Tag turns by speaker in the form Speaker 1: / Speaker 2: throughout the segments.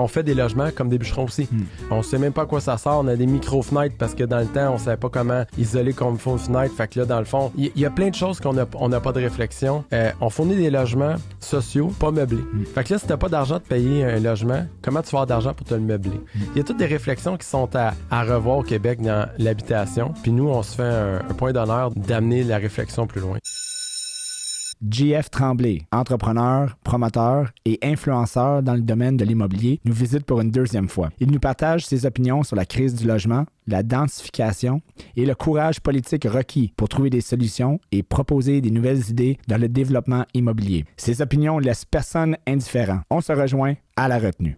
Speaker 1: On fait des logements comme des bûcherons aussi. On sait même pas à quoi ça sert. On a des micro-fenêtres parce que dans le temps, on savait pas comment isoler comme il faut une fenêtre. Fait que là, dans le fond, il y a plein de choses qu'on n'a pas de réflexion. On fournit des logements sociaux, pas meublés. Fait que là, si t'as pas d'argent de payer un logement, comment tu vas avoir d'argent pour te le meubler? Il y a toutes des réflexions qui sont à revoir au Québec dans l'habitation. Puis nous, on se fait un point d'honneur d'amener la réflexion plus loin.
Speaker 2: JF Tremblay, entrepreneur, promoteur et influenceur dans le domaine de l'immobilier, nous visite pour une deuxième fois. Il nous partage ses opinions sur la crise du logement, la densification et le courage politique requis pour trouver des solutions et proposer des nouvelles idées dans le développement immobilier. Ses opinions ne laissent personne indifférent. On se rejoint à la retenue.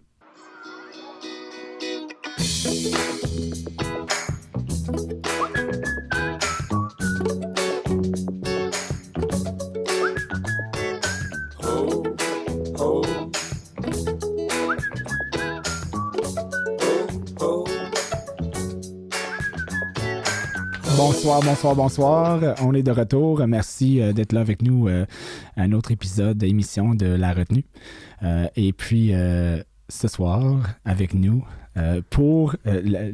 Speaker 2: Bonsoir. On est de retour. Merci d'être là avec nous à un autre épisode d'émission de La Retenue. Et puis, ce soir, avec nous, pour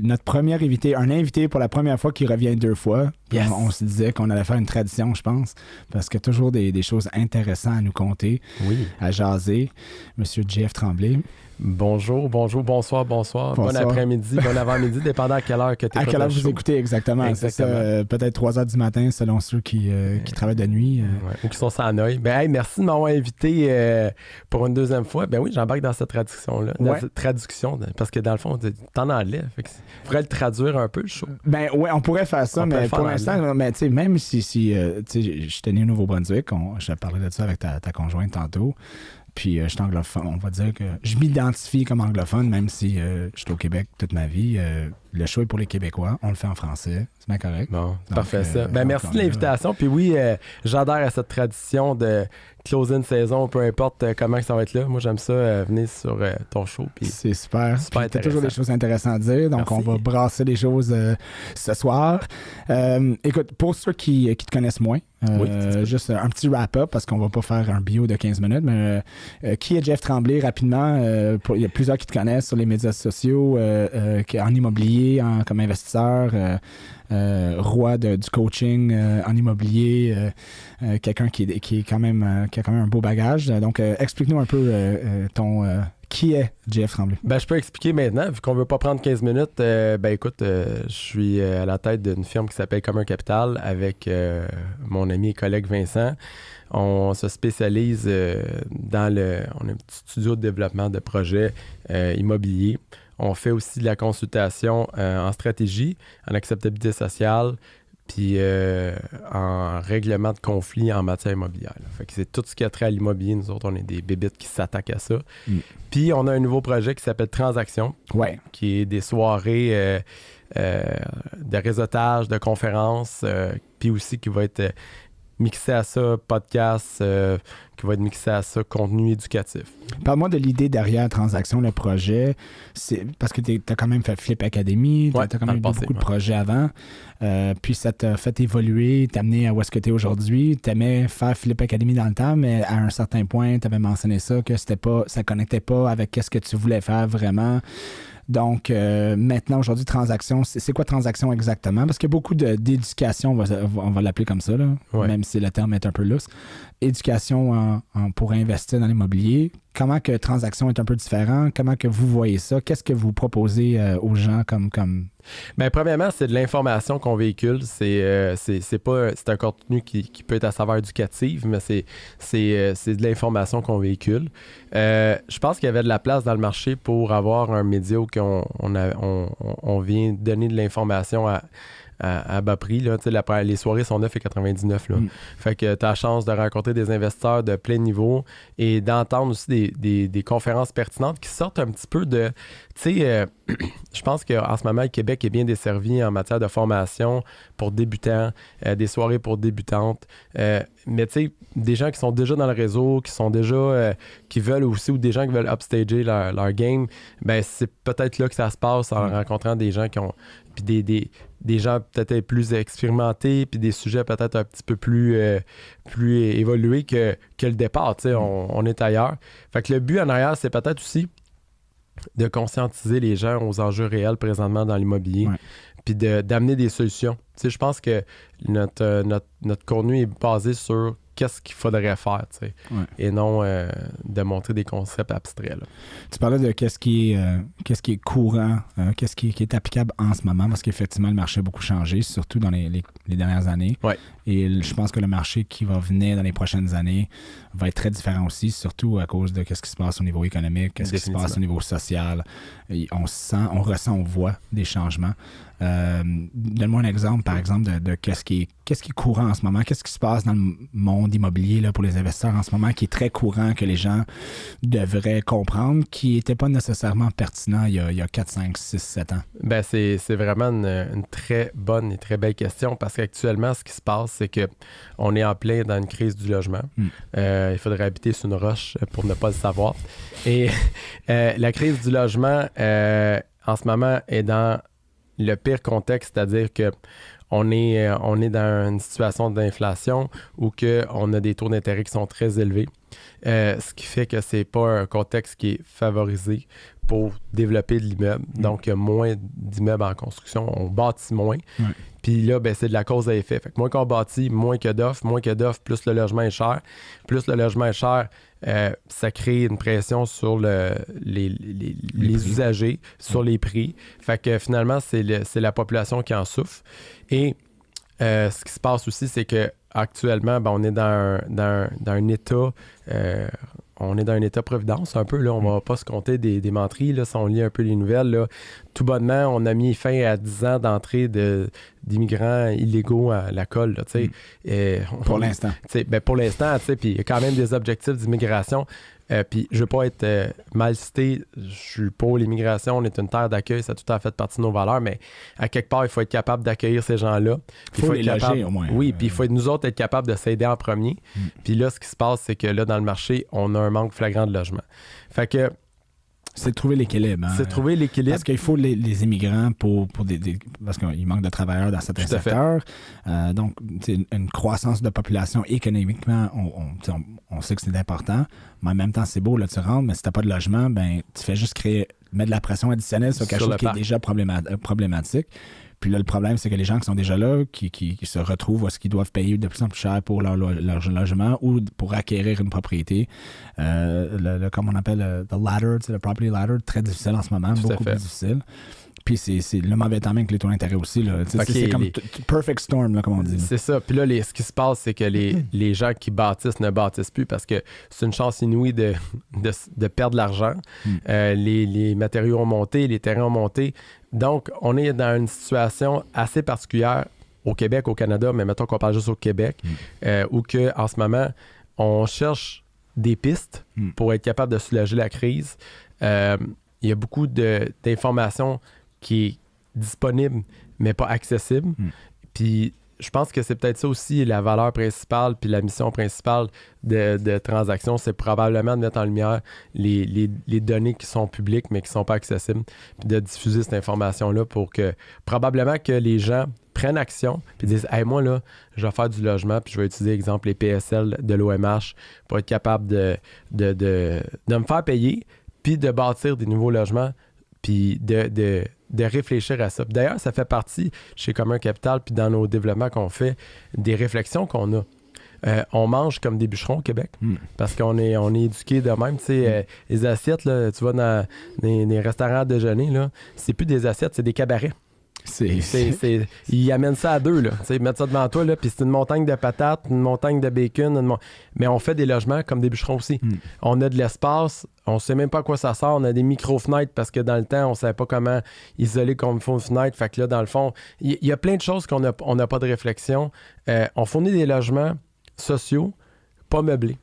Speaker 2: notre premier invité, un invité pour la première fois qui revient 2 fois.
Speaker 1: Yes.
Speaker 2: On se disait qu'on allait faire une tradition, je pense, parce qu'il y a toujours des choses intéressantes à nous conter, à jaser. Monsieur JF Tremblay.
Speaker 1: Bonjour, bonsoir. Bon après-midi, bon avant-midi, dépendant à quelle heure que tu écoutes.
Speaker 2: À quelle heure vous écoutez exactement. C'est ça, peut-être 3 heures du matin, selon ceux qui travaillent de nuit.
Speaker 1: Ou qui sont sans œil. Ben, hey, merci de m'avoir invité pour une deuxième fois. Ben oui, j'embarque dans cette traduction-là. Parce que dans le fond, t'es en anglais. Fait que faudrait le traduire un peu, le show.
Speaker 2: Ben oui, on pourrait faire ça, mais pour l'instant, mais, même si je tenais au Nouveau-Brunswick, je parlais de ça avec ta conjointe tantôt. Puis je suis anglophone. On va dire que je m'identifie comme anglophone, même si je suis au Québec toute ma vie. Le show est pour les Québécois. On le fait en français. C'est bien correct.
Speaker 1: Bon, c'est parfait ça. Merci de l'invitation. Puis oui, j'adhère à cette tradition de closer une saison, peu importe comment ça va être là. Moi, j'aime ça, venir sur ton show. Puis
Speaker 2: c'est super.
Speaker 1: Super
Speaker 2: tu as toujours des choses intéressantes à dire. Donc, on va brasser les choses ce soir. Écoute, pour ceux qui te connaissent moins, juste un petit wrap-up parce qu'on va pas faire un bio de 15 minutes, mais qui est JF Tremblay rapidement? Il y a plusieurs qui te connaissent sur les médias sociaux, en immobilier, comme investisseur, roi du coaching en immobilier, quelqu'un qui est quand même qui a quand même un beau bagage. Donc, explique-nous un peu qui est JF Tremblay?
Speaker 1: Je peux expliquer maintenant, vu qu'on ne veut pas prendre 15 minutes. Écoute, je suis à la tête d'une firme qui s'appelle Commun Capital avec mon ami et collègue Vincent. On se spécialise on a un petit studio de développement de projets immobiliers. On fait aussi de la consultation en stratégie, en acceptabilité sociale, puis en règlement de conflits en matière immobilière. Fait que c'est tout ce qui a trait à l'immobilier. Nous autres, on est des bébites qui s'attaquent à ça. Puis on a un nouveau projet qui s'appelle Transaction, qui est des soirées de réseautage, de conférences, puis aussi qui va être mixé à ça, podcast, qui va être mixé à ça, contenu éducatif.
Speaker 2: Parle-moi de l'idée derrière Transaction, le projet. C'est parce que tu as quand même fait Flip Academy, tu as quand même eu beaucoup de projets avant. Puis ça t'a fait évoluer, t'a amené à où est-ce que tu es aujourd'hui. Tu aimais faire Flip Academy dans le temps, mais à un certain point, tu avais mentionné ça, que ça ne connectait pas avec ce que tu voulais faire vraiment. Donc, maintenant, aujourd'hui, Transaction, c'est quoi Transaction exactement? Parce qu'il y a beaucoup d'éducation, on va l'appeler comme ça, là, même si le terme est un peu lousse. Éducation pour investir dans l'immobilier. Comment que Transaction est un peu différent? Comment que vous voyez ça? Qu'est-ce que vous proposez aux gens comme...
Speaker 1: Premièrement, c'est de l'information qu'on véhicule. C'est un contenu qui peut être à saveur éducative, mais c'est de l'information qu'on véhicule. Je pense qu'il y avait de la place dans le marché pour avoir un média où on vient donner de l'information à bas prix. Là. Les soirées sont 9,99 $. Fait que tu as la chance de rencontrer des investisseurs de plein niveau et d'entendre aussi des conférences pertinentes qui sortent un petit peu de... je pense qu'en ce moment, le Québec est bien desservi en matière de formation pour débutants, des soirées pour débutantes. Mais des gens qui sont déjà dans le réseau, qui sont déjà... qui veulent aussi, ou des gens qui veulent upstager leur game, c'est peut-être là que ça se passe en rencontrant des gens qui ont... Puis des gens peut-être plus expérimentés, puis des sujets peut-être un petit peu plus évolués que le départ. On est ailleurs. Fait que le but en arrière, c'est peut-être aussi de conscientiser les gens aux enjeux réels présentement dans l'immobilier, puis d'amener des solutions. Tu sais, je pense que notre contenu est basé sur qu'est-ce qu'il faudrait faire, tu sais, et non de montrer des concepts abstraits. Là.
Speaker 2: Tu parlais de qu'est-ce qui est courant, qu'est-ce qui est applicable en ce moment, parce qu'effectivement, le marché a beaucoup changé, surtout dans les dernières années.
Speaker 1: Ouais.
Speaker 2: Et je pense que le marché qui va venir dans les prochaines années va être très différent aussi, surtout à cause de ce qui se passe au niveau économique, qu'est-ce qui se passe au niveau social. Et on ressent, on voit des changements. Donne-moi un exemple, par exemple, de qu'est-ce qui est courant en ce moment, qu'est-ce qui se passe dans le monde immobilier là, pour les investisseurs en ce moment, qui est très courant, que les gens devraient comprendre, qui n'était pas nécessairement pertinent il y a 4, 5, 6, 7 ans?
Speaker 1: Ben c'est vraiment une très bonne et très belle question, parce qu'actuellement, ce qui se passe, c'est qu'on est en plein dans une crise du logement. Il faudrait habiter sur une roche pour ne pas le savoir. Et la crise du logement, en ce moment, est dans le pire contexte, c'est-à-dire que on est dans une situation d'inflation où on a des taux d'intérêt qui sont très élevés, ce qui fait que c'est pas un contexte qui est favorisé pour développer de l'immeuble. Donc, il y a moins d'immeubles en construction, on bâtit moins. Puis là, ben, c'est de la cause à effet. Fait que moins qu'on bâtit, moins que d'offres, plus le logement est cher. Plus le logement est cher, ça crée une pression sur les usagers, sur les prix. Fait que finalement, c'est la population qui en souffre. Et ce qui se passe aussi, c'est que actuellement, ben, on est dans un état... on est dans un état-providence un peu, là. On va pas se compter des menteries, là, si on lit un peu les nouvelles, là. Tout bonnement, on a mis fin à 10 ans d'entrée d'immigrants illégaux à la colle, là, tu sais.
Speaker 2: Pour l'instant.
Speaker 1: Ben, pour l'instant, tu sais, puis il y a quand même des objectifs d'immigration. Puis je veux pas être mal cité, je suis pour l'immigration, on est une terre d'accueil, ça a tout à fait partie de nos valeurs, mais à quelque part, il faut être capable d'accueillir ces gens-là.
Speaker 2: Il faut les loger au moins.
Speaker 1: Oui, puis il faut être nous autres être capable de s'aider en premier. Puis là, ce qui se passe, c'est que là, dans le marché, on a un manque flagrant de logement. Fait que
Speaker 2: c'est de trouver l'équilibre. Hein?
Speaker 1: C'est de trouver l'équilibre.
Speaker 2: Parce qu'il faut les immigrants parce qu'il manque de travailleurs dans certains secteurs. Donc, une croissance de population économiquement, on sait que c'est important. Mais en même temps, c'est beau, là, tu rentres, mais si tu n'as pas de logement, ben tu fais juste mettre de la pression additionnelle sur quelque chose qui est déjà problématique. Puis là, le problème, c'est que les gens qui sont déjà là, qui se retrouvent à ce qu'ils doivent payer de plus en plus cher pour leur logement ou pour acquérir une propriété, comme on appelle the ladder, le property ladder, très difficile en ce moment, beaucoup plus difficile. Puis c'est le mauvais timing avec les taux d'intérêt aussi. Là. C'est comme perfect storm, là, comme on dit.
Speaker 1: C'est ça. Puis là, ce qui se passe, c'est que les gens qui bâtissent ne bâtissent plus parce que c'est une chance inouïe de perdre de l'argent. Les matériaux ont monté, les terrains ont monté. Donc, on est dans une situation assez particulière au Québec, au Canada, mais mettons qu'on parle juste au Québec, où en ce moment, on cherche des pistes pour être capable de soulager la crise. Il y a beaucoup d'informations qui est disponible, mais pas accessible. Puis je pense que c'est peut-être ça aussi la valeur principale puis la mission principale de Transactions, c'est probablement de mettre en lumière les données qui sont publiques mais qui ne sont pas accessibles, puis de diffuser cette information-là pour que probablement que les gens prennent action puis disent « Hey, moi, là, je vais faire du logement puis je vais utiliser, exemple, les PSL de l'OMH pour être capable de me faire payer puis de bâtir des nouveaux logements puis de réfléchir à ça. D'ailleurs, ça fait partie chez Commun Capital puis dans nos développements qu'on fait, des réflexions qu'on a. On mange comme des bûcherons au Québec parce qu'on est éduqués de même. Les assiettes, là, tu vas dans les restaurants à déjeuner, là, c'est plus des assiettes, c'est des cabarets. Ils amènent ça à deux, là. Ils mettent ça devant toi, là, puis c'est une montagne de patates, une montagne de bacon. Mais on fait des logements comme des bûcherons aussi. On a de l'espace, on sait même pas à quoi ça sert. On a des micro-fenêtres parce que dans le temps, on savait pas comment isoler comme il faut une fenêtre. Fait que là, dans le fond, il y a plein de choses qu'on n'a pas de réflexion. On fournit des logements sociaux, pas meublés.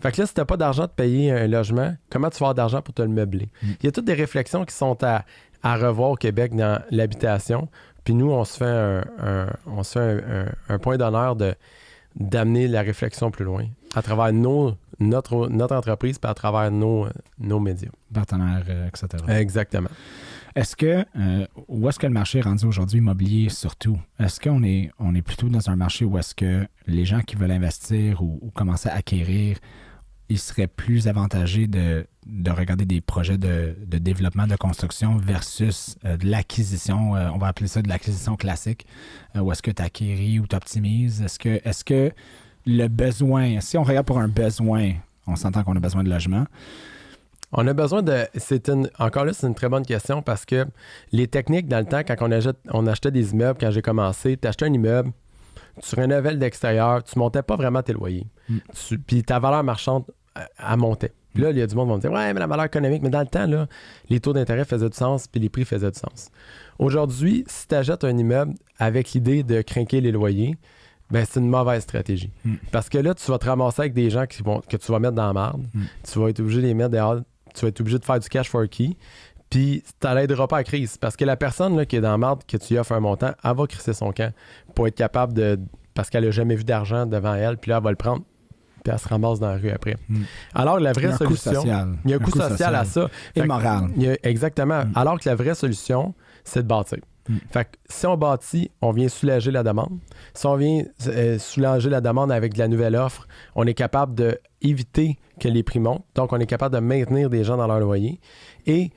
Speaker 1: Fait que là, si t'as pas d'argent de payer un logement, comment tu vas avoir d'argent pour te le meubler? Il y a toutes des réflexions qui sont à revoir au Québec dans l'habitation. Puis nous, on se fait un point d'honneur d'amener la réflexion plus loin à travers notre entreprise puis à travers nos médias.
Speaker 2: Partenaires, etc.
Speaker 1: Exactement.
Speaker 2: Où est-ce que le marché est rendu aujourd'hui immobilier surtout? Est-ce qu'on est plutôt dans un marché où est-ce que les gens qui veulent investir ou commencer à acquérir, il serait plus avantageux de regarder des projets de développement, de construction versus de l'acquisition, on va appeler ça de l'acquisition classique, où est-ce que tu acquéris ou tu optimises? Est-ce que le besoin, si on regarde pour un besoin, on s'entend qu'on a besoin de logement.
Speaker 1: On a besoin de... Encore là, c'est une très bonne question parce que les techniques, dans le temps, quand on achetait des immeubles, quand j'ai commencé, tu achetais un immeuble, tu rénovais l'extérieur, tu montais pas vraiment tes loyers. Puis ta valeur marchande, elle montait. Puis là, il y a du monde qui va me dire « Ouais, mais la valeur économique... » Mais dans le temps, là, les taux d'intérêt faisaient du sens puis les prix faisaient du sens. Aujourd'hui, si tu achètes un immeuble avec l'idée de crinquer les loyers, ben c'est une mauvaise stratégie. Parce que là, tu vas te ramasser avec des gens que tu vas mettre dans la marde. Tu vas être obligé de les mettre dehors. Tu vas être obligé de faire du cash for key. Puis, ça l'aidera pas à la crise. Parce que la personne là, qui est dans la marde, que tu lui offres un montant, elle va crisser son camp pour être capable de... Parce qu'elle n'a jamais vu d'argent devant elle. Puis là, elle va le prendre. Puis elle se ramasse dans la rue après. Alors, la vraie solution... Il y a un coût social à ça.
Speaker 2: Et moral.
Speaker 1: Exactement. Alors que la vraie solution, c'est de bâtir. Fait que si on bâtit, on vient soulager la demande. Si on vient soulager la demande avec de la nouvelle offre, on est capable d'éviter que les prix montent. Donc, on est capable de maintenir des gens dans leur loyer. Et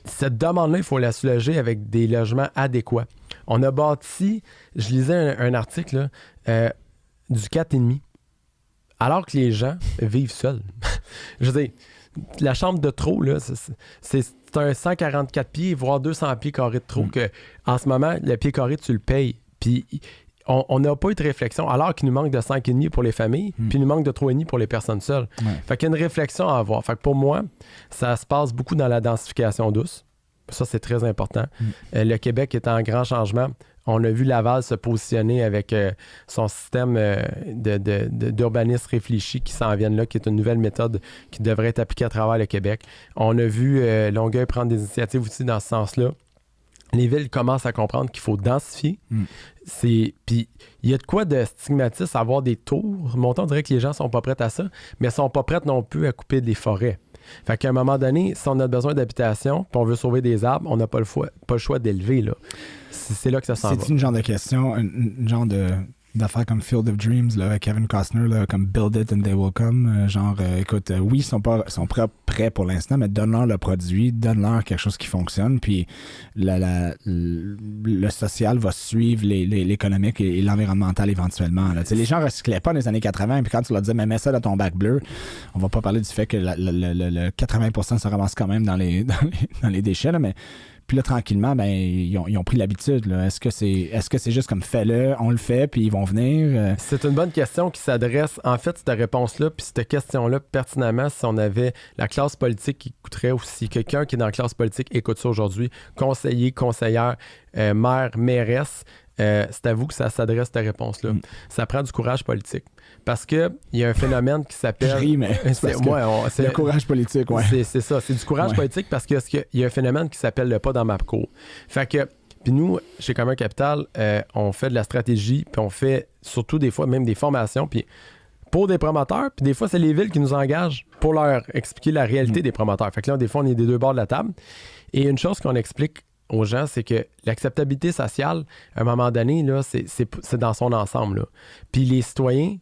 Speaker 1: cette demande-là, il faut la soulager avec des logements adéquats. On a bâti, je lisais un article, là, du 4,5, alors que les gens vivent seuls. Je veux dire, la chambre de trop, là, c'est un 144 pieds, voire 200 pieds carrés de trop que, en ce moment, le pied carré, tu le payes. Puis, on n'a pas eu de réflexion, alors qu'il nous manque de 5,5 pour les familles, puis il nous manque de 3,5 pour les personnes seules. Fait qu'il y a une réflexion à avoir. Fait que pour moi, ça se passe beaucoup dans la densification douce. Ça, c'est très important. Le Québec est en grand changement. On a vu Laval se positionner avec son système d'urbanisme réfléchi qui s'en vient là, qui est une nouvelle méthode qui devrait être appliquée à travers le Québec. On a vu Longueuil prendre des initiatives aussi dans ce sens-là. Les villes commencent à comprendre qu'il faut densifier. Puis il y a de quoi de stigmatiste à avoir des tours. Montant, on dirait que les gens sont pas prêts à ça, mais ils sont pas prêts non plus à couper des forêts. Fait qu'à un moment donné, si on a besoin d'habitation puis on veut sauver des arbres, on n'a pas le choix d'élever, là. C'est là que ça s'en va.
Speaker 2: C'est une genre de question, une genre d'affaires comme Field of Dreams, là, avec Kevin Costner, là, comme Build It and They Will Come. Écoute, oui, ils sont prêts pour l'instant, mais donne-leur le produit, donne-leur quelque chose qui fonctionne, puis le social va suivre l'économique et l'environnemental éventuellement. Là. Les gens ne recyclaient pas dans les années 80, puis quand tu leur disais, mais mets ça dans ton bac bleu, on va pas parler du fait que le 80% se ramasse quand même dans les déchets, là, mais puis là, tranquillement, ben, ils ont pris l'habitude. Là. Est-ce que c'est juste comme fais-le, on le fait, puis ils vont venir?
Speaker 1: C'est une bonne question qui s'adresse. En fait, cette réponse-là, puis cette question-là, pertinemment, si on avait la classe politique qui écouterait, ou si quelqu'un qui est dans la classe politique écoute ça aujourd'hui, conseiller, conseillère, maire, mairesse, c'est à vous que ça s'adresse, cette réponse-là. Ça prend du courage politique. Parce qu'il y a un phénomène qui s'appelle...
Speaker 2: Je ris, mais c'est le courage politique, ouais.
Speaker 1: C'est ça, c'est du courage politique parce qu'il y a un phénomène qui s'appelle le pas dans ma cour. Fait que, puis nous, chez Commun Capital, on fait de la stratégie, puis on fait surtout des fois même des formations, puis pour des promoteurs, puis des fois, c'est les villes qui nous engagent pour leur expliquer la réalité des promoteurs. Fait que là, des fois, on est des deux bords de la table. Et une chose qu'on explique aux gens, c'est que l'acceptabilité sociale, à un moment donné, là, c'est dans son ensemble. Là. Puis les citoyens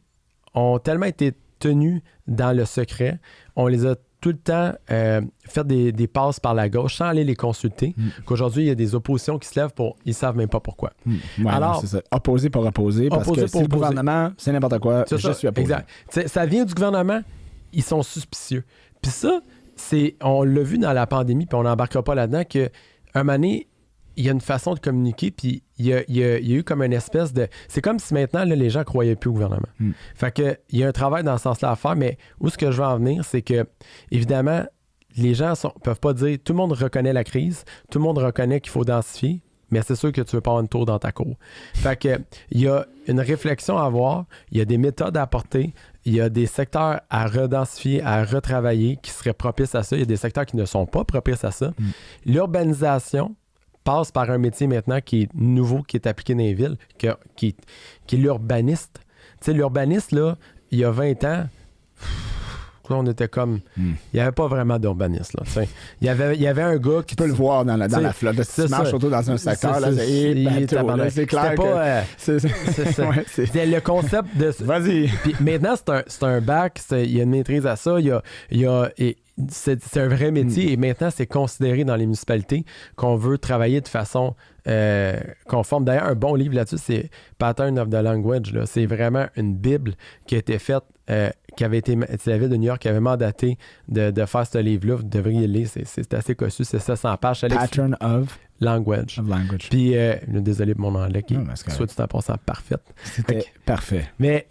Speaker 1: ont tellement été tenus dans le secret, on les a tout le temps fait des passes par la gauche sans aller les consulter, qu'aujourd'hui, il y a des oppositions qui se lèvent pour... Ils ne savent même pas pourquoi.
Speaker 2: Ouais, alors, c'est ça. Opposer pour opposer, parce que si le gouvernement, c'est n'importe quoi, je suis opposé.
Speaker 1: Exact. T'sais, ça vient du gouvernement, ils sont suspicieux. Puis ça, on l'a vu dans la pandémie, puis on n'embarquera pas là-dedans, qu'à un moment donné, il y a une façon de communiquer, puis il y a eu comme une espèce de... C'est comme si maintenant, là, les gens ne croyaient plus au gouvernement. Fait que il y a un travail dans ce sens-là à faire, mais où ce que je veux en venir, c'est que, évidemment, les gens peuvent pas dire... Tout le monde reconnaît la crise, tout le monde reconnaît qu'il faut densifier, mais c'est sûr que tu veux pas avoir une tour dans ta cour. Fait que il y a une réflexion à avoir, il y a des méthodes à apporter, il y a des secteurs à redensifier, à retravailler qui seraient propices à ça. Il y a des secteurs qui ne sont pas propices à ça. L'urbanisation passe par un métier maintenant qui est nouveau, qui est appliqué dans les villes, qui est l'urbaniste. Tu sais, l'urbaniste, là, il y a 20 ans, on était comme... Il n'y avait pas vraiment d'urbanisme. Il y avait un gars qui...
Speaker 2: Tu peux le voir dans la flotte. Si tu marches surtout dans un secteur, c'est clair que...
Speaker 1: Le concept de...
Speaker 2: Vas-y.
Speaker 1: Puis maintenant, c'est un bac, il y a une maîtrise à ça, c'est un vrai métier et maintenant, c'est considéré dans les municipalités qu'on veut travailler de façon conforme. D'ailleurs, un bon livre là-dessus, c'est Pattern of the Language. Là. C'est vraiment une Bible qui a été faite, qui avait été... C'est la ville de New York qui avait mandaté de faire ce livre-là. Vous devriez le lire, c'est assez cossu, c'est 700 pages.
Speaker 2: Pattern of
Speaker 1: Language. Puis, désolé pour mon anglais qui soit tout en passant parfaite.
Speaker 2: C'était parfait.
Speaker 1: Mais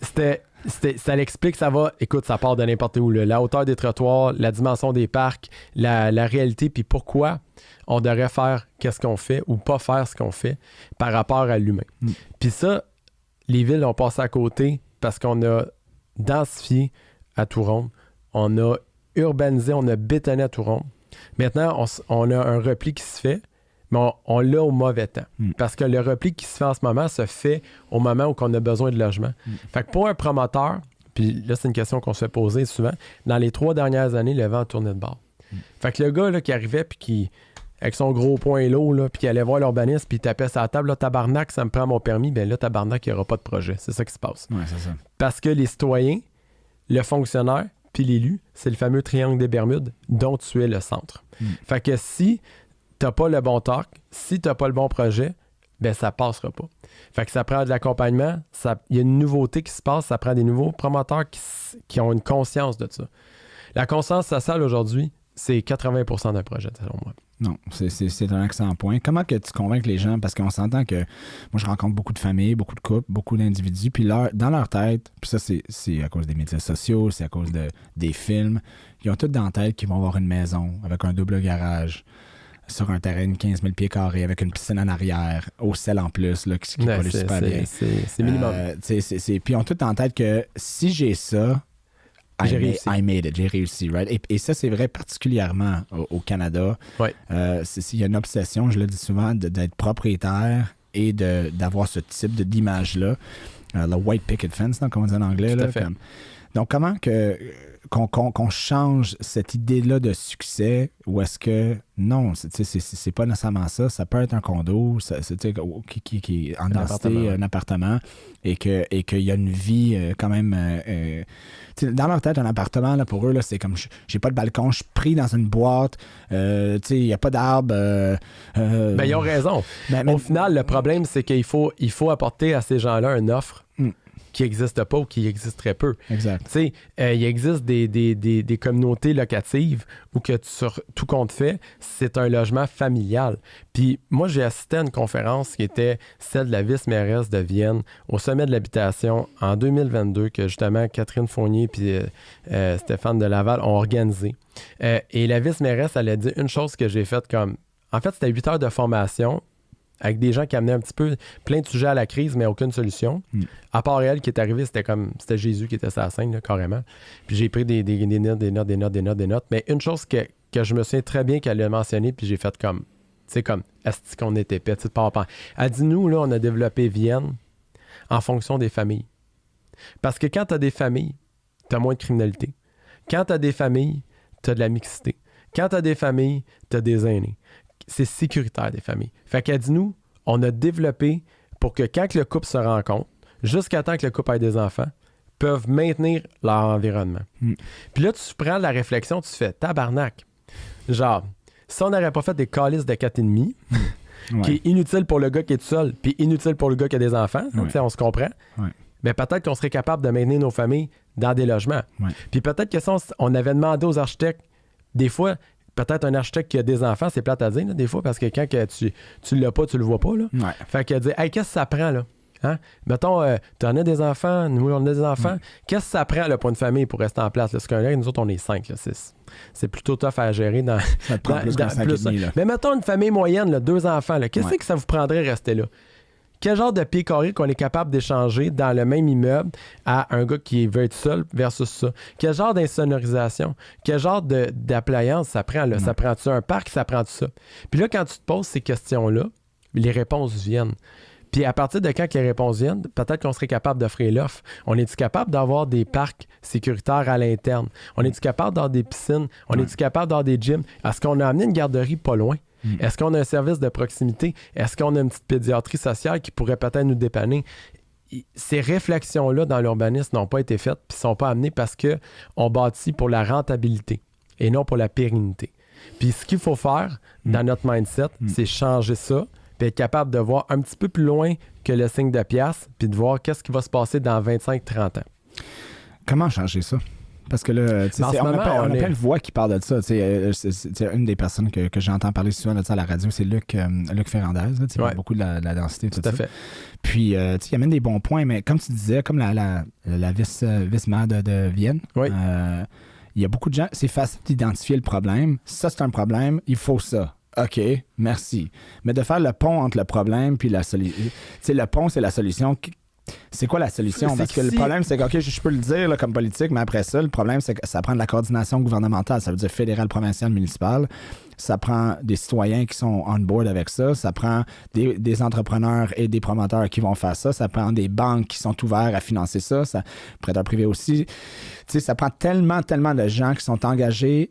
Speaker 1: ça l'explique, ça va, écoute, ça part de n'importe où. Là. La hauteur des trottoirs, la dimension des parcs, la réalité, puis pourquoi on devrait faire qu'est-ce qu'on fait ou pas faire ce qu'on fait par rapport à l'humain. Puis ça, les villes ont passé à côté parce qu'on a densifié à tout rond, on a urbanisé, on a bétonné à tout rond. Maintenant, on a un repli qui se fait, mais on l'a au mauvais temps. Parce que le repli qui se fait en ce moment se fait au moment où on a besoin de logement. Fait que pour un promoteur, puis là, c'est une question qu'on se fait poser souvent, dans les 3 dernières années, le vent tournait de bord. Fait que le gars là, qui arrivait, puis qui, avec son gros poing lourd, là, puis qui allait voir l'urbaniste, puis il tapait sa table, là, tabarnak, ça me prend mon permis, bien là, tabarnak, il n'y aura pas de projet. C'est ça qui se passe.
Speaker 2: Ouais, c'est ça.
Speaker 1: Parce que les citoyens, le fonctionnaire, puis l'élu, c'est le fameux triangle des Bermudes dont tu es le centre. Fait que si t'as pas le bon talk, si t'as pas le bon projet, ben ça passera pas. Fait que ça prend de l'accompagnement, il y a une nouveauté qui se passe, ça prend des nouveaux promoteurs qui ont une conscience de ça. La conscience sociale aujourd'hui, c'est 80% d'un projet, selon moi.
Speaker 2: Non, c'est un excellent point. Comment que tu convaincs les gens? Parce qu'on s'entend que moi, je rencontre beaucoup de familles, beaucoup de couples, beaucoup d'individus, puis dans leur tête, puis ça, c'est à cause des médias sociaux, c'est à cause des films, ils ont tous dans la tête qu'ils vont avoir une maison avec un double garage, sur un terrain de 15 000 pieds carrés avec une piscine en arrière, au sel en plus, là, qui pollue super bien.
Speaker 1: C'est minimum.
Speaker 2: Puis ils ont tout en tête que si j'ai ça, I made it, j'ai réussi, right? Et ça, c'est vrai particulièrement au Canada.
Speaker 1: Ouais.
Speaker 2: Il y a une obsession, je le dis souvent, d'être propriétaire et d'avoir ce type d'image-là. Le white picket fence, comme on dit en anglais.
Speaker 1: Tout
Speaker 2: là,
Speaker 1: à fait.
Speaker 2: Donc, comment qu'on change cette idée-là de succès, ou est-ce que non, c'est pas nécessairement ça, ça peut être un condo, qui est en densité, un appartement, et qu'il y a une vie quand même... dans leur tête, un appartement, là, pour eux, là, c'est comme, j'ai pas de balcon, je suis pris dans une boîte, il n'y a pas d'arbre.
Speaker 1: Ils ont raison. Au final, le problème, c'est qu'il faut apporter à ces gens-là une offre qui n'existe pas ou qui existe très peu.
Speaker 2: Exact.
Speaker 1: Tu sais, il existe des communautés locatives où que tout compte fait, c'est un logement familial. Puis moi, j'ai assisté à une conférence qui était celle de la vice-mairesse de Vienne au sommet de l'habitation en 2022 que justement Catherine Fournier puis Stéphane de Laval ont organisé. Et la vice-mairesse, elle a dit une chose que j'ai faite comme... En fait, c'était 8 heures de formation avec des gens qui amenaient un petit peu plein de sujets à la crise, mais aucune solution. À part elle qui est arrivée, c'était Jésus qui était sur la scène, là, carrément. Puis j'ai pris des notes. Mais une chose que je me souviens très bien qu'elle a mentionné, puis j'ai fait comme, tu sais, comme, est-ce qu'on était petit de part. Elle dit, nous, là, on a développé Vienne en fonction des familles. Parce que quand tu as des familles, tu as moins de criminalité. Quand tu as des familles, tu as de la mixité. Quand tu as des familles, tu as des aînés. C'est sécuritaire des familles. Fait qu'elle dit, nous, on a développé pour que quand le couple se rencontre, jusqu'à temps que le couple ait des enfants, peuvent maintenir leur environnement. Puis là, tu prends la réflexion, tu fais tabarnak. Genre, si on n'aurait pas fait des calices de 4,5, qui est inutile pour le gars qui est tout seul, puis inutile pour le gars qui a des enfants, on se comprend, mais peut-être qu'on serait capable de maintenir nos familles dans des logements. Puis peut-être que si on avait demandé aux architectes, des fois... Peut-être un architecte qui a des enfants, c'est plate à dire, là, des fois, parce que quand tu l'as pas, tu le vois pas. Là. Fait qu'elle dit, hey, qu'est-ce que ça prend, là? Hein? Mettons, tu en as des enfants, nous, on a des enfants. Qu'est-ce que ça prend, là, pour une famille pour rester en place? Là? Parce qu'un nous autres, on est 5. Là. C'est plutôt tough à gérer dans.
Speaker 2: Ça te prend plus qu'un 5,5, là.
Speaker 1: Mais mettons une famille moyenne, là, 2 enfants, là, qu'est-ce que ça vous prendrait rester là? Quel genre de pieds carrés qu'on est capable d'échanger dans le même immeuble à un gars qui veut être seul versus ça? Quel genre d'insonorisation? Quel genre d'appliance ça prend? Là? Ça prend-tu un parc? Ça prend-tu ça? Puis là, quand tu te poses ces questions-là, les réponses viennent. Puis à partir de quand les réponses viennent, peut-être qu'on serait capable d'offrir l'offre. On est-tu capable d'avoir des parcs sécuritaires à l'interne? On est-tu capable d'avoir des piscines? On est-tu capable d'avoir des gyms? Est-ce qu'on a amené une garderie pas loin? Est-ce qu'on a un service de proximité? Est-ce qu'on a une petite pédiatrie sociale qui pourrait peut-être nous dépanner? Ces réflexions-là dans l'urbanisme n'ont pas été faites puis ne sont pas amenées parce qu'on bâtit pour la rentabilité et non pour la pérennité. Puis ce qu'il faut faire dans notre mindset, c'est changer ça puis être capable de voir un petit peu plus loin que le signe de pièce puis de voir qu'est-ce qui va se passer dans 25-30 ans.
Speaker 2: Comment changer ça? Parce que là, on a plein de voix qui parlent de ça. C'est une des personnes que j'entends parler souvent de ça à la radio, c'est Luc Ferrandez. Il parle beaucoup de la densité. Tout à fait. Puis, il amène des bons points, mais comme tu disais, comme la vice-maire de Vienne, il y a beaucoup de gens, c'est facile d'identifier le problème. Ça, c'est un problème, il faut ça. OK, merci. Mais de faire le pont entre le problème puis la solution. Le pont, c'est la solution. C'est quoi la solution? Parce que le problème, c'est que, OK, je peux le dire là, comme politique, mais après ça, le problème, c'est que ça prend de la coordination gouvernementale. Ça veut dire fédéral, provincial, municipal. Ça prend des citoyens qui sont on board avec ça. Ça prend des entrepreneurs et des promoteurs qui vont faire ça. Ça prend des banques qui sont ouvertes à financer ça. Prêteurs privés aussi. Ça prend tellement de gens qui sont engagés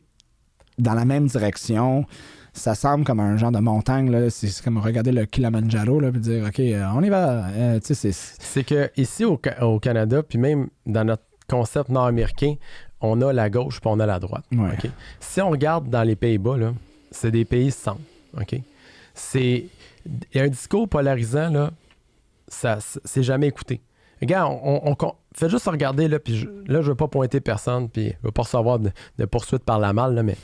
Speaker 2: dans la même direction. Ça semble comme un genre de montagne. Là. C'est comme regarder le Kilimanjaro et dire OK, on y va.
Speaker 1: C'est que ici au Canada, puis même dans notre concept nord-américain, on a la gauche puis on a la droite.
Speaker 2: Ouais.
Speaker 1: Okay? Si on regarde dans les Pays-Bas, là, c'est des pays centres. Okay? Il y a un discours polarisant, là, ça c'est jamais écouté. Regarde, on fait juste regarder, là, puis je veux pas pointer personne, puis je veux pas recevoir de poursuite par la malle, là, mais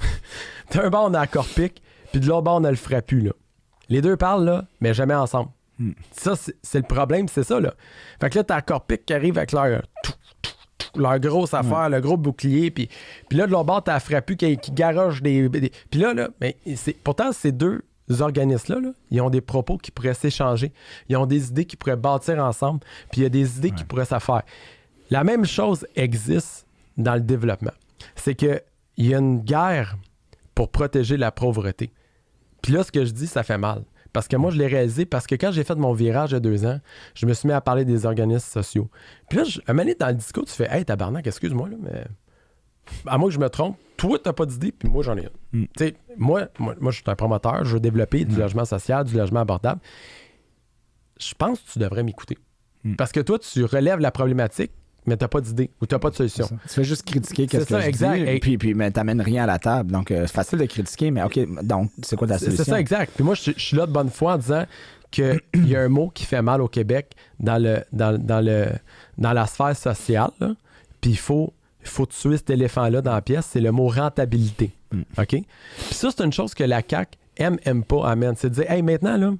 Speaker 1: d'un bord, on a la Corpic, puis de l'autre bord, on a le Frappu, là. Les deux parlent, là, mais jamais ensemble. Ça, c'est le problème, c'est ça, là. Fait que là, t'as la Corpic qui arrive avec leur grosse affaire, le gros bouclier, puis là, de l'autre bord, t'as la Frappu qui garoche des... Puis là, mais pourtant, ces deux organismes-là, là, ils ont des propos qui pourraient s'échanger. Ils ont des idées qui pourraient bâtir ensemble, puis il y a des idées qui pourraient s'affaire. La même chose existe dans le développement. C'est qu'il y a une guerre pour protéger la pauvreté. Puis là, ce que je dis, ça fait mal. Parce que moi, je l'ai réalisé parce que quand j'ai fait mon virage il y a 2 ans, je me suis mis à parler des organismes sociaux. Puis là, un moment donné, dans le discours, tu fais « Hey, tabarnak, excuse-moi, là, mais à moins que je me trompe, toi, t'as pas d'idée, puis moi, j'en ai une. Tu sais, moi, je suis un promoteur, je veux développer du logement social, du logement abordable. Je pense que tu devrais m'écouter. Parce que toi, tu relèves la problématique, mais t'as pas d'idée ou t'as pas de solution.
Speaker 2: Tu fais juste critiquer qu'est-ce que je dis, puis mais t'amènes rien à la table. Donc, c'est facile de critiquer, mais OK, donc, c'est quoi ta solution?
Speaker 1: C'est ça, exact. Puis moi, je suis là de bonne foi en disant qu'il y a un mot qui fait mal au Québec dans la sphère sociale, là, puis il faut tuer cet éléphant-là dans la pièce, c'est le mot rentabilité. OK? Puis ça, c'est une chose que la CAQ aime pas, amène. C'est de dire, hey, maintenant, là,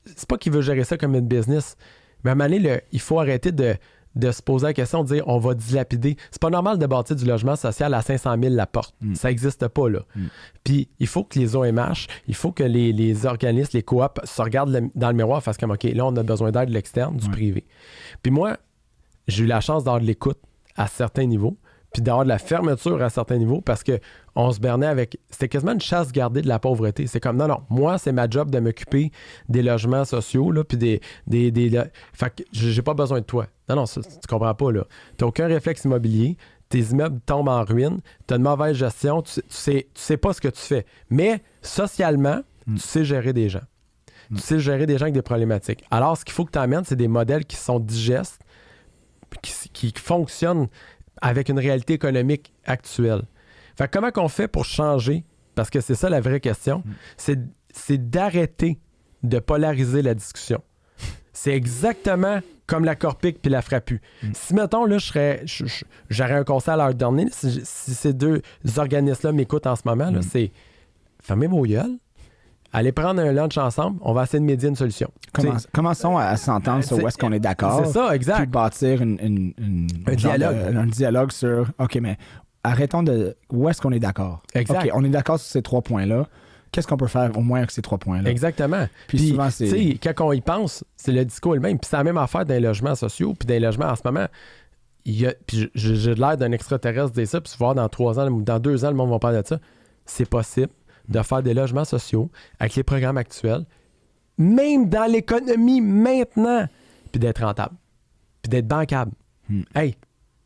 Speaker 1: c'est pas qu'il veut gérer ça comme une business, mais à un moment donné, il faut arrêter de se poser la question de dire, on va dilapider. C'est pas normal de bâtir du logement social à 500 000 la porte. Ça n'existe pas, là. Puis, il faut que les OMH, il faut que les organismes, les coops se regardent dans le miroir et fassent comme, OK, là, on a besoin d'aide de l'externe, du privé. Puis moi, j'ai eu la chance d'avoir de l'écoute à certains niveaux, puis d'avoir de la fermeture à certains niveaux, parce qu'on se bernait avec... C'était quasiment une chasse gardée de la pauvreté. C'est comme, non, moi, c'est ma job de m'occuper des logements sociaux, là, puis des fait que j'ai pas besoin de toi. Non, ça, tu comprends pas, là. T'as aucun réflexe immobilier, tes immeubles tombent en ruine, t'as une mauvaise gestion, tu sais pas ce que tu fais. Mais, socialement, tu sais gérer des gens. Tu sais gérer des gens avec des problématiques. Alors, ce qu'il faut que tu amènes, c'est des modèles qui sont digestes, qui fonctionnent avec une réalité économique actuelle. Fait que comment qu'on fait pour changer? Parce que c'est ça la vraie question. C'est d'arrêter de polariser la discussion. C'est exactement comme la Corpic puis la Frappu. Si, mettons, là, j'aurais un conseil à leur donner, si ces deux organismes-là m'écoutent en ce moment, là, c'est fermez vos gueules, allez prendre un lunch ensemble, on va essayer de médier une solution.
Speaker 2: Commençons à s'entendre sur où est-ce qu'on est d'accord.
Speaker 1: C'est ça, exact.
Speaker 2: Puis bâtir un dialogue sur, OK, mais arrêtons de... Où est-ce qu'on est d'accord?
Speaker 1: Exact.
Speaker 2: OK, on est d'accord sur ces 3 points-là. Qu'est-ce qu'on peut faire au moins avec ces 3 points-là?
Speaker 1: Exactement. Puis souvent, c'est... Tu sais, quand on y pense, c'est le discours le même. Puis c'est la même affaire dans les logements sociaux. Puis dans les logements, en ce moment, puis j'ai l'air d'un extraterrestre dire ça, puis tu vas voir dans 3 ans, dans 2 ans, le monde va parler de ça. C'est possible de faire des logements sociaux avec les programmes actuels même dans l'économie maintenant, puis d'être rentable, puis d'être bancable. Hey,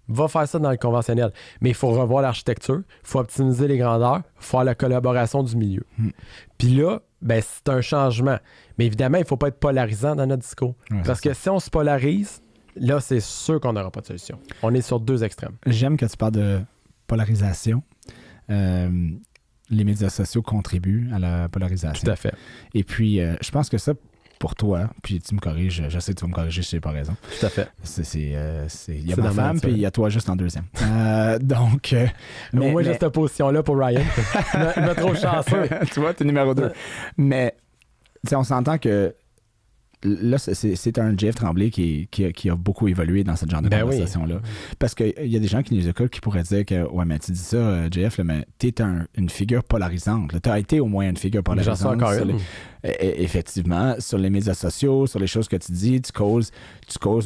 Speaker 1: va faire ça dans le conventionnel. Mais il faut revoir l'architecture, il faut optimiser les grandeurs, il faut faire la collaboration du milieu. Puis là, ben, c'est un changement. Mais évidemment, il ne faut pas être polarisant dans notre discours. Ouais, parce que si on se polarise, là, c'est sûr qu'on n'aura pas de solution. On est sur deux extrêmes.
Speaker 2: J'aime que tu parles de polarisation. Les médias sociaux contribuent à la polarisation.
Speaker 1: Tout à fait.
Speaker 2: Et puis, je pense que ça, pour toi, puis tu me corriges, je sais que tu vas me corriger si je n'ai pas raison.
Speaker 1: Tout à fait.
Speaker 2: Il y a ma femme, puis il y a toi juste en deuxième. Donc...
Speaker 1: moi, j'ai cette position-là pour Ryan. Il m'a trop chanceux.
Speaker 2: Tu vois, t'es numéro 2. Mais, tu sais, on s'entend que là, c'est un Jeff Tremblay qui a beaucoup évolué dans ce genre de conversation-là. Oui. Parce qu'il y a des gens qui nous écoutent qui pourraient dire que, ouais, mais tu dis ça, Jeff, là, mais t'es une figure polarisante. Tu as été au moins une figure polarisante.
Speaker 1: J'en suis encore une.
Speaker 2: Effectivement, sur les médias sociaux, sur les choses que tu dis, tu causes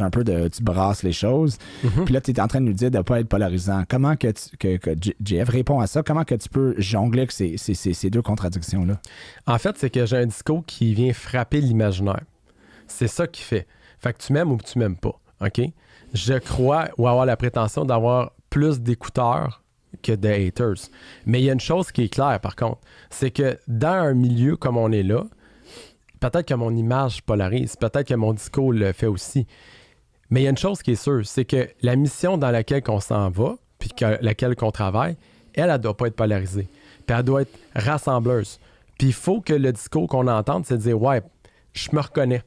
Speaker 2: un peu tu brasses les choses. Puis là, tu es en train de nous dire de ne pas être polarisant. Comment que Jeff répond à ça? Comment que tu peux jongler avec ces deux contradictions-là?
Speaker 1: En fait, c'est que j'ai un discours qui vient frapper l'imaginaire. C'est ça qui fait. Fait que tu m'aimes ou que tu m'aimes pas, OK? Je crois ou avoir la prétention d'avoir plus d'écouteurs que de haters. Mais il y a une chose qui est claire, par contre, c'est que dans un milieu comme on est là, peut-être que mon image polarise, peut-être que mon discours le fait aussi. Mais il y a une chose qui est sûre, c'est que la mission dans laquelle on s'en va, puis laquelle on travaille, elle ne doit pas être polarisée. Puis elle doit être rassembleuse. Puis il faut que le discours qu'on entende, c'est de dire « Ouais, je me reconnais. »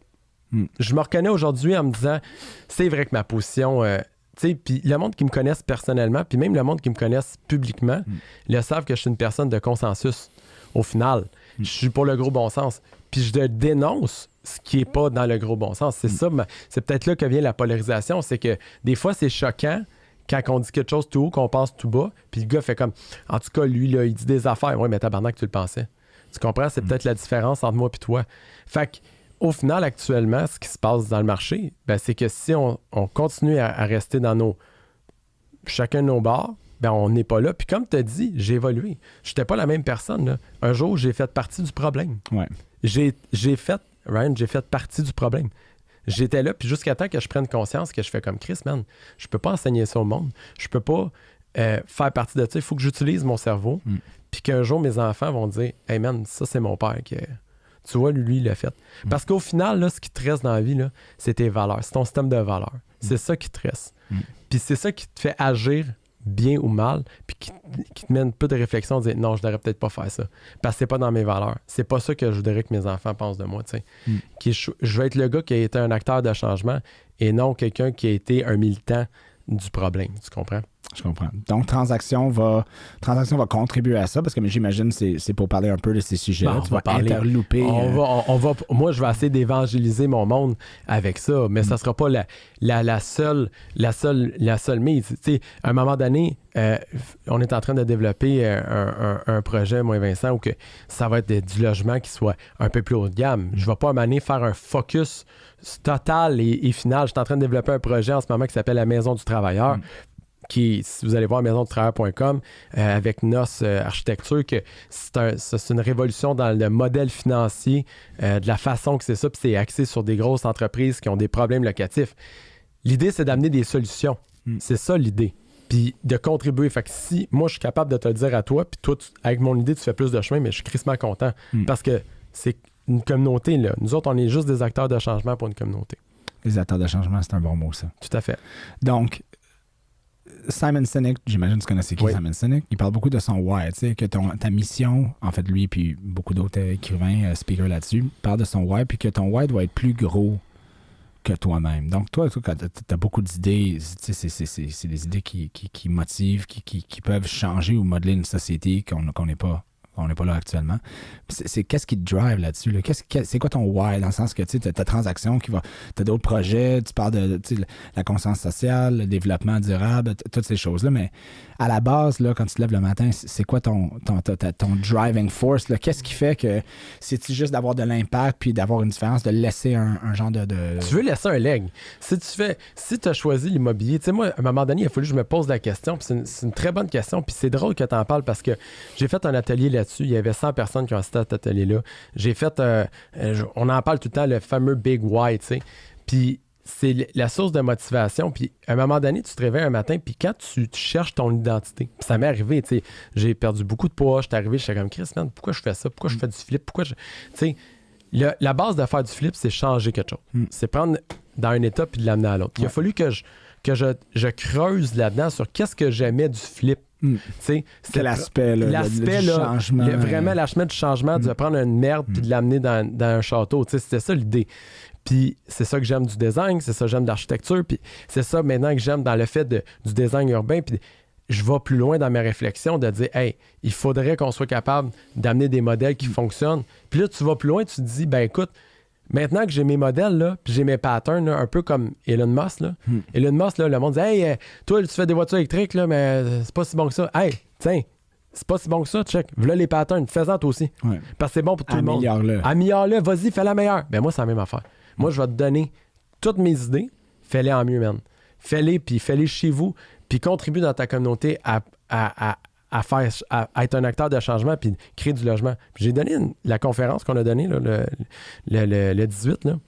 Speaker 1: Je me reconnais aujourd'hui en me disant, c'est vrai que ma position, tu sais, puis le monde qui me connaisse personnellement, puis même le monde qui me connaisse publiquement, ils savent que je suis une personne de consensus. Au final, je suis pour le gros bon sens. Puis je dénonce ce qui n'est pas dans le gros bon sens. C'est ça, c'est peut-être là que vient la polarisation, c'est que des fois, c'est choquant quand on dit quelque chose tout haut, qu'on pense tout bas, puis le gars fait comme, en tout cas, lui, là, il dit des affaires. Oui, mais tabarnak, tu le pensais. Tu comprends? C'est peut-être la différence entre moi et toi. Fait que, au final, actuellement, ce qui se passe dans le marché, ben, c'est que si on continue à rester dans chacun de nos bars, ben, on n'est pas là. Puis comme tu as dit, j'ai évolué. Je n'étais pas la même personne. Là. Un jour, j'ai fait partie du problème.
Speaker 2: Ouais.
Speaker 1: J'ai fait partie du problème. J'étais là, puis jusqu'à temps que je prenne conscience que je fais comme Chris, man, je peux pas enseigner ça au monde. Je peux pas faire partie de ça. Il faut que j'utilise mon cerveau. Puis qu'un jour, mes enfants vont dire, hey man, ça, c'est mon père qui... Tu vois, lui, il l'a fait. Parce qu'au final, là, ce qui te reste dans la vie, là, c'est tes valeurs. C'est ton système de valeurs. C'est ça qui te reste. Puis c'est ça qui te fait agir bien ou mal, puis qui te mène peu de réflexion, de dire non, je devrais peut-être pas faire ça. Parce que c'est pas dans mes valeurs. C'est pas ça que je voudrais que mes enfants pensent de moi. Je veux être le gars qui a été un acteur de changement et non quelqu'un qui a été un militant du problème. Tu comprends?
Speaker 2: Je comprends. Donc, Transaction va contribuer à ça, parce que j'imagine que c'est pour parler un peu de ces sujets-là. Tu vas interlouper.
Speaker 1: Moi, je vais essayer d'évangéliser mon monde avec ça, mais ça ne sera pas la seule mise. Tu sais, à un moment donné, on est en train de développer un projet, moi et Vincent, où que ça va être du logement qui soit un peu plus haut de gamme. Je ne vais pas à un moment donné faire un focus total et final. Je suis en train de développer un projet en ce moment qui s'appelle la Maison du Travailleur. Qui, si vous allez voir maisondutravailleur.com avec NOS Architecture, que c'est une révolution dans le modèle financier, de la façon que c'est ça, puis c'est axé sur des grosses entreprises qui ont des problèmes locatifs. L'idée, c'est d'amener des solutions. C'est ça l'idée. Puis de contribuer. Fait que si moi, je suis capable de te le dire à toi, puis toi, avec mon idée, tu fais plus de chemin, mais je suis crissement content. Parce que c'est une communauté, là. Nous autres, on est juste des acteurs de changement pour une communauté.
Speaker 2: Les acteurs de changement, c'est un bon mot, ça.
Speaker 1: Tout à fait.
Speaker 2: Donc, Simon Sinek, j'imagine que tu connais qui Simon Sinek, il parle beaucoup de son why, tu sais, que ta mission, en fait, lui puis beaucoup d'autres écrivains, speakers là-dessus, parlent de son why, puis que ton why doit être plus gros que toi-même. Donc, toi tu as beaucoup d'idées, tu sais, c'est des idées qui motivent, qui peuvent changer ou modeler une société qu'on n'est pas là actuellement. C'est qu'est-ce qui te drive là-dessus? Là? C'est quoi ton why? Dans le sens que tu as ta transaction qui va... Tu as d'autres projets, tu parles de la conscience sociale, le développement durable, toutes ces choses-là, mais à la base, là, quand tu te lèves le matin, c'est quoi ton driving force? Là? Qu'est-ce qui fait que c'est-tu juste d'avoir de l'impact puis d'avoir une différence, de laisser un genre de...
Speaker 1: Tu veux laisser un leg. Si tu as choisi l'immobilier, tu sais, moi, à un moment donné, il a fallu que je me pose la question, puis c'est une très bonne question, puis c'est drôle que tu en parles parce que j'ai fait un atelier là-dessus là-dessus. Il y avait 100 personnes qui ont assisté à cet atelier-là. J'ai fait, on en parle tout le temps, le fameux Big Why, tu sais. Puis c'est la source de motivation. Puis à un moment donné, tu te réveilles un matin, puis quand tu cherches ton identité, puis ça m'est arrivé, tu sais, j'ai perdu beaucoup de poids, j'étais arrivé, j'étais comme, Chris, man, pourquoi je fais ça? Pourquoi je fais du flip? Pourquoi je... Tu sais, la base de faire du flip, c'est changer quelque chose. C'est prendre dans un état puis de l'amener à l'autre. Il a fallu que je creuse là-dedans sur qu'est-ce que j'aimais du flip.
Speaker 2: C'est l'aspect du changement.
Speaker 1: Vraiment l'aspect du changement, de prendre une merde puis de l'amener dans un château. C'était ça l'idée. Puis c'est ça que j'aime du design, c'est ça que j'aime de l'architecture, puis c'est ça maintenant que j'aime dans le fait du design urbain. Puis je vais plus loin dans mes réflexions de dire, hey, il faudrait qu'on soit capable d'amener des modèles qui fonctionnent. Puis là, tu vas plus loin, tu te dis, ben écoute, maintenant que j'ai mes modèles, là, puis j'ai mes patterns, là, un peu comme Elon Musk, là. Elon Musk, là, le monde dit, hey, toi, tu fais des voitures électriques, là, mais c'est pas si bon que ça. Hey, tiens, c'est pas si bon que ça, check. Voilà les patterns, fais-en toi aussi. Ouais. Parce que c'est bon pour tout le monde. Améliore-le, vas-y, fais la meilleure. Ben moi, c'est la même affaire. Moi, je vais te donner toutes mes idées, fais-les en mieux, man. Fais-les, puis fais-les chez vous, puis contribue dans ta communauté à être un acteur de changement puis créer du logement. Puis j'ai donné la conférence qu'on a donnée, là, le 18, là.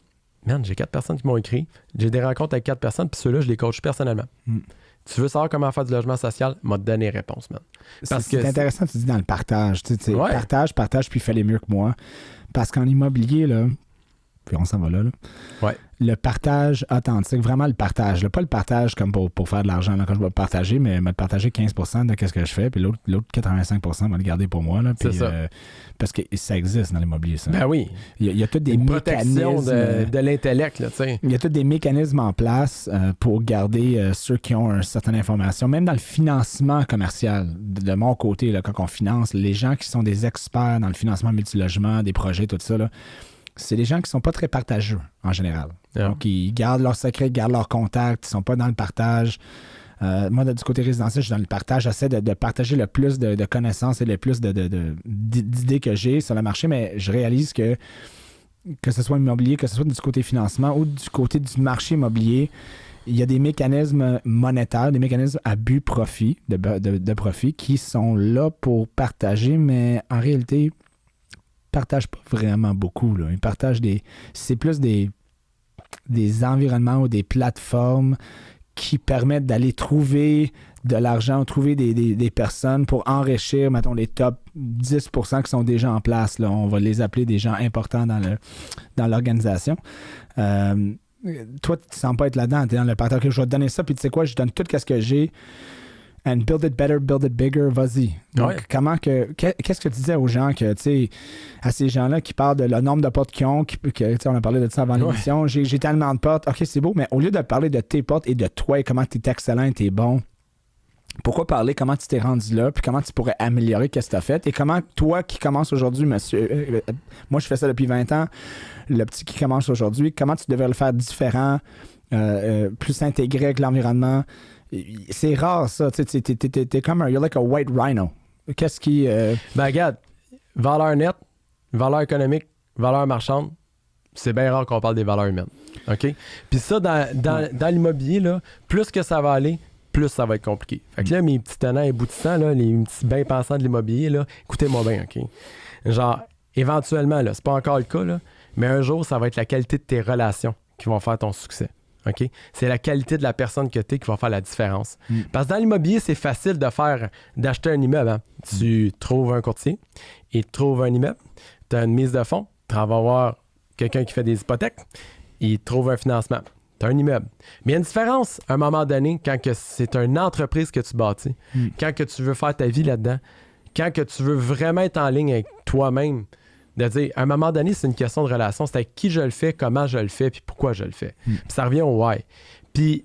Speaker 1: Man, j'ai 4 personnes qui m'ont écrit. J'ai des rencontres avec 4 personnes, puis ceux-là, je les coach personnellement. Tu veux savoir comment faire du logement social? M'a donné réponse, man.
Speaker 2: C'est intéressant, tu dis, dans le partage. Tu sais, partage, puis fais-les mieux que moi. Parce qu'en immobilier, là, puis on s'en va là.
Speaker 1: Ouais.
Speaker 2: Le partage authentique, vraiment le partage. Là, pas le partage comme pour faire de l'argent. Là, quand je vais partager, mais me partager 15% de ce que je fais, puis l'autre 85% va le garder pour moi. Là, puis,
Speaker 1: c'est ça.
Speaker 2: Parce que ça existe dans l'immobilier, ça.
Speaker 1: Ben oui.
Speaker 2: Il y a tous des mécanismes
Speaker 1: de l'intellect, là, tu sais.
Speaker 2: Il y a tous des mécanismes en place pour garder ceux qui ont une certaine information. Même dans le financement commercial, de mon côté, là, quand on finance, les gens qui sont des experts dans le financement multilogement, des projets, tout ça, là, c'est des gens qui ne sont pas très partageux, en général. Yeah. Donc, ils gardent leurs secrets, ils gardent leurs contacts, ils ne sont pas dans le partage. Moi, du côté résidentiel, je suis dans le partage. J'essaie de partager le plus de connaissances et le plus d'idées que j'ai sur le marché, mais je réalise que ce soit immobilier, que ce soit du côté financement ou du côté du marché immobilier, il y a des mécanismes monétaires, des mécanismes à but profit, de profit, qui sont là pour partager, mais en réalité, partagent pas vraiment beaucoup. Là. Ils partagent c'est plus des environnements ou des plateformes qui permettent d'aller trouver de l'argent, trouver des personnes pour enrichir, mettons, les top 10% qui sont déjà en place. Là. On va les appeler des gens importants dans l'organisation. Toi, tu ne sens pas être là-dedans. Tu es dans le partage. Je vais te donner ça, puis tu sais quoi, je donne tout ce que j'ai. And build it better, build it bigger, vas-y. Donc, qu'est-ce que tu disais aux gens que, tu sais, à ces gens-là qui parlent de le nombre de portes qu'ils ont, on a parlé de ça avant l'émission, j'ai tellement de portes, ok, c'est beau, mais au lieu de parler de tes portes et de toi et comment tu es excellent, tu es bon, pourquoi parler comment tu t'es rendu là, puis comment tu pourrais améliorer qu'est-ce que tu as fait, et comment toi qui commences aujourd'hui, monsieur, moi je fais ça depuis 20 ans, le petit qui commence aujourd'hui, comment tu devrais le faire différent, plus intégré avec l'environnement. C'est rare, ça. T'es comme you're like a white rhino. Qu'est-ce qui...
Speaker 1: Ben, regarde, valeur nette, valeur économique, valeur marchande, c'est bien rare qu'on parle des valeurs humaines. OK? Puis ça, dans l'immobilier, là, plus que ça va aller, plus ça va être compliqué. Fait que là, mes petits tenants et aboutissants, là, les petits bien pensants de l'immobilier, là, écoutez-moi bien, OK? Genre, éventuellement, là, c'est pas encore le cas, là, mais un jour, ça va être la qualité de tes relations qui vont faire ton succès. Okay? C'est la qualité de la personne que tu es qui va faire la différence. Parce que dans l'immobilier, c'est facile d'acheter un immeuble. Hein? Tu trouves un courtier, il te trouve un immeuble, tu as une mise de fonds, tu vas voir quelqu'un qui fait des hypothèques, il te trouve un financement, tu as un immeuble. Mais il y a une différence à un moment donné quand que c'est une entreprise que tu bâtis, quand que tu veux faire ta vie là-dedans, quand que tu veux vraiment être en ligne avec toi-même. De dire, à un moment donné, c'est une question de relation. C'est avec qui je le fais, comment je le fais, puis pourquoi je le fais. Puis ça revient au why. Puis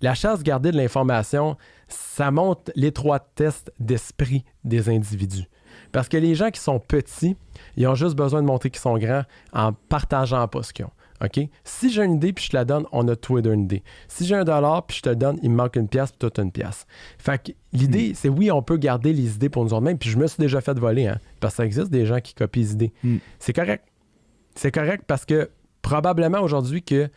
Speaker 1: la chasse gardée de l'information, ça montre l'étroitesse d'esprit des individus. Parce que les gens qui sont petits, ils ont juste besoin de montrer qu'ils sont grands en partageant pas ce qu'ils ont. OK? Si j'ai une idée puis je te la donne, on a tous les deux une idée. Si j'ai $1 puis je te donne, il me manque une pièce puis toi, tu as une pièce. Fait que l'idée, c'est oui, on peut garder les idées pour nous autres mêmes. Puis je me suis déjà fait voler, hein, parce que ça existe des gens qui copient les idées. C'est correct. C'est correct parce que probablement aujourd'hui que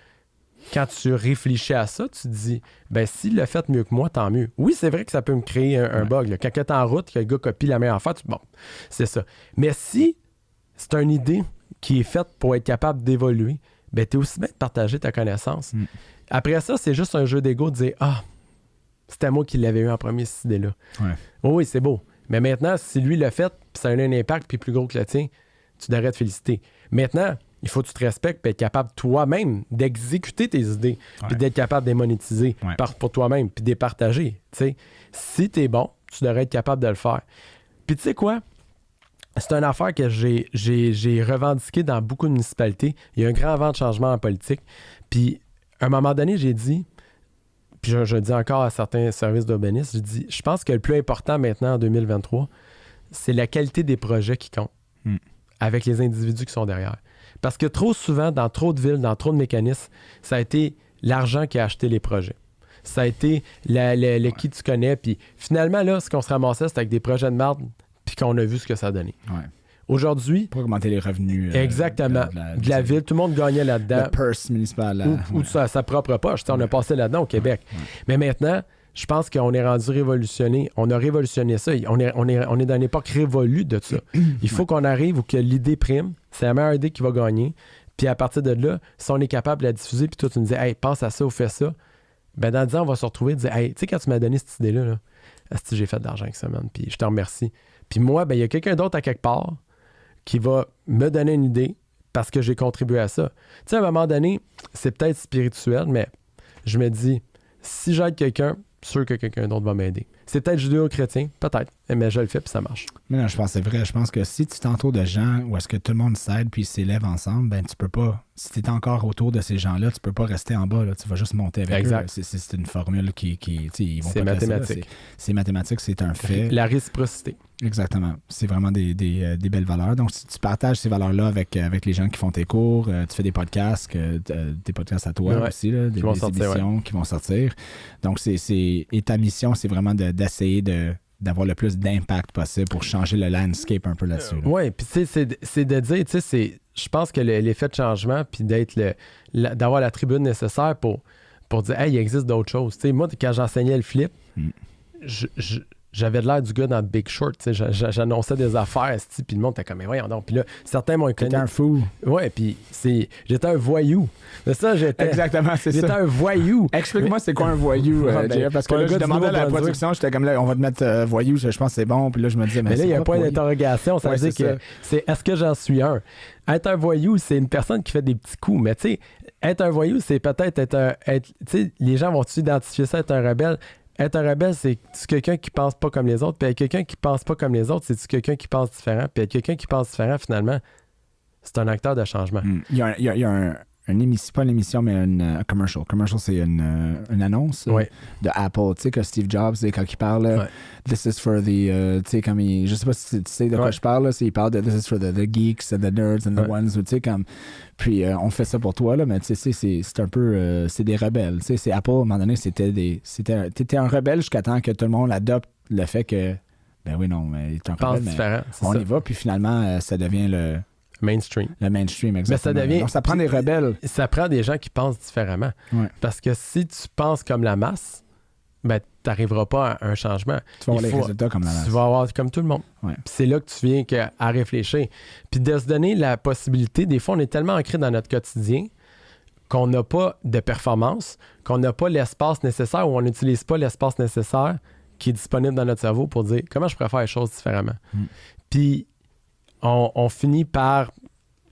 Speaker 1: quand tu réfléchis à ça, tu te dis, ben s'il l'a fait mieux que moi, tant mieux. Oui, c'est vrai que ça peut me créer un bug. Là. Quand tu es en route, que le gars copie la meilleure affaire, bon, c'est ça. Mais si c'est une idée qui est faite pour être capable d'évoluer, ben tu es aussi bien de partager ta connaissance. Après ça, c'est juste un jeu d'ego de dire, c'était moi qui l'avais eu en premier, cette idée-là.
Speaker 2: Ouais.
Speaker 1: Oui, c'est beau. Mais maintenant, si lui l'a fait, puis ça a eu un impact puis plus gros que le tien, tu devrais te féliciter. Maintenant, il faut que tu te respectes et être capable toi-même d'exécuter tes idées puis d'être capable de les monétiser pour toi-même puis de les partager. T'sais. Si tu es bon, tu devrais être capable de le faire. Puis tu sais quoi? C'est une affaire que j'ai revendiquée dans beaucoup de municipalités. Il y a un grand vent de changement en politique. Puis à un moment donné, j'ai dit... Puis je dis encore à certains services d'urbanisme, je pense que le plus important maintenant en 2023, c'est la qualité des projets qui compte avec les individus qui sont derrière. Parce que trop souvent, dans trop de villes, dans trop de mécanismes, ça a été l'argent qui a acheté les projets. Ça a été le qui tu connais. Puis finalement, là, ce qu'on se ramassait, c'était avec des projets de merde, puis qu'on a vu ce que ça a donné.
Speaker 2: Ouais.
Speaker 1: Aujourd'hui...
Speaker 2: Pour augmenter les revenus.
Speaker 1: Exactement. De la ville. Tout le monde gagnait là-dedans.
Speaker 2: Le purse municipal.
Speaker 1: Ou de sa propre poche. On a passé là-dedans au Québec. Ouais. Mais maintenant, je pense qu'on est rendu révolutionné. On a révolutionné ça. On est dans une époque révolue de ça. Il faut qu'on arrive où que l'idée prime. C'est la meilleure idée qui va gagner. Puis à partir de là, si on est capable de la diffuser, puis toi, tu me dis, hey, pense à ça ou fais ça, ben dans 10 ans, on va se retrouver et dire, hey, tu sais, quand tu m'as donné cette idée-là, j'ai fait de l'argent avec ça, man. Puis je te remercie. Puis moi, ben il y a quelqu'un d'autre à quelque part qui va me donner une idée parce que j'ai contribué à ça. Tu sais, à un moment donné, c'est peut-être spirituel, mais je me dis, si j'aide quelqu'un, sûr que quelqu'un d'autre va m'aider. C'est peut-être judéo-chrétien, peut-être, mais je le fais puis ça marche.
Speaker 2: Mais non, je pense que c'est vrai. Je pense que si tu t'entoures de gens où est-ce que tout le monde s'aide puis s'élève ensemble, ben tu peux pas, si tu es encore autour de ces gens-là, tu peux pas rester en bas, là, tu vas juste monter avec eux. C'est une formule qui ils vont
Speaker 1: c'est
Speaker 2: pas
Speaker 1: mathématique.
Speaker 2: C'est mathématique, c'est un fait.
Speaker 1: La réciprocité. Exactement.
Speaker 2: C'est vraiment des belles valeurs. Donc, si tu partages ces valeurs-là avec les gens qui font tes cours, tu fais des podcasts à toi aussi, là, des émissions qui vont sortir. Donc, et ta mission, c'est vraiment d'essayer d'avoir le plus d'impact possible pour changer le landscape un peu là-dessus.
Speaker 1: Oui, puis c'est de dire, tu sais, je pense que l'effet de changement, puis d'avoir la tribune nécessaire pour dire, hey, il existe d'autres choses. Tu sais, moi, quand j'enseignais le flip, j'avais de l'air du gars dans Big Short, tu sais, j'annonçais des affaires, puis le monde était comme, mais voyons donc. Puis là, certains m'ont écouté.
Speaker 2: T'étais un fou.
Speaker 1: Ouais, puis j'étais un voyou. C'est ça,
Speaker 2: Exactement, c'est ça.
Speaker 1: J'étais un voyou.
Speaker 2: Explique-moi, c'est quoi un voyou, Jeff, parce que là, je demandais à la production, j'étais comme là, on va te mettre voyou, je pense que c'est bon, puis là, je me disais,
Speaker 1: mais là, il y a un point d'interrogation, ça veut dire que c'est est-ce que j'en suis un? Être un voyou, c'est une personne qui fait des petits coups, mais tu sais, être un voyou, c'est peut-être tu sais, les gens vont-tu identifier ça, être un rebelle? Être un rebelle, c'est quelqu'un qui pense pas comme les autres. Puis être quelqu'un qui pense pas comme les autres, c'est quelqu'un qui pense différent. Puis être quelqu'un qui pense différent, finalement, c'est un acteur de changement.
Speaker 2: Il y a une émission, pas une émission, mais un commercial. Commercial, c'est une annonce de Apple. Tu sais, que Steve Jobs, quand il parle, this is for the. Tu sais, comme je sais pas si tu sais de quoi je parle, là, il parle de this is for the geeks and the nerds and the ones, tu sais, comme. Puis on fait ça pour toi, là, mais tu sais, c'est un peu. C'est des rebelles. Tu sais, c'est Apple, à un moment donné, t'étais un rebelle jusqu'à temps que tout le monde adopte le fait que. Ben oui, non, mais t'es un rebelle.
Speaker 1: Différent,
Speaker 2: on y va, puis finalement, ça devient le
Speaker 1: mainstream.
Speaker 2: Le mainstream, exactement.
Speaker 1: Mais ça devient,
Speaker 2: donc, ça prend des rebelles.
Speaker 1: Ça prend des gens qui pensent différemment. Ouais. Parce que si tu penses comme la masse, ben, tu n'arriveras pas à un changement.
Speaker 2: Tu vas avoir les résultats comme la masse.
Speaker 1: Tu vas avoir comme tout le monde.
Speaker 2: Ouais.
Speaker 1: Puis c'est là que tu viens à réfléchir. Puis de se donner la possibilité, des fois, on est tellement ancré dans notre quotidien qu'on n'a pas de performance, qu'on n'a pas l'espace nécessaire ou on n'utilise pas l'espace nécessaire qui est disponible dans notre cerveau pour dire comment je pourrais faire les choses différemment. Puis on finit par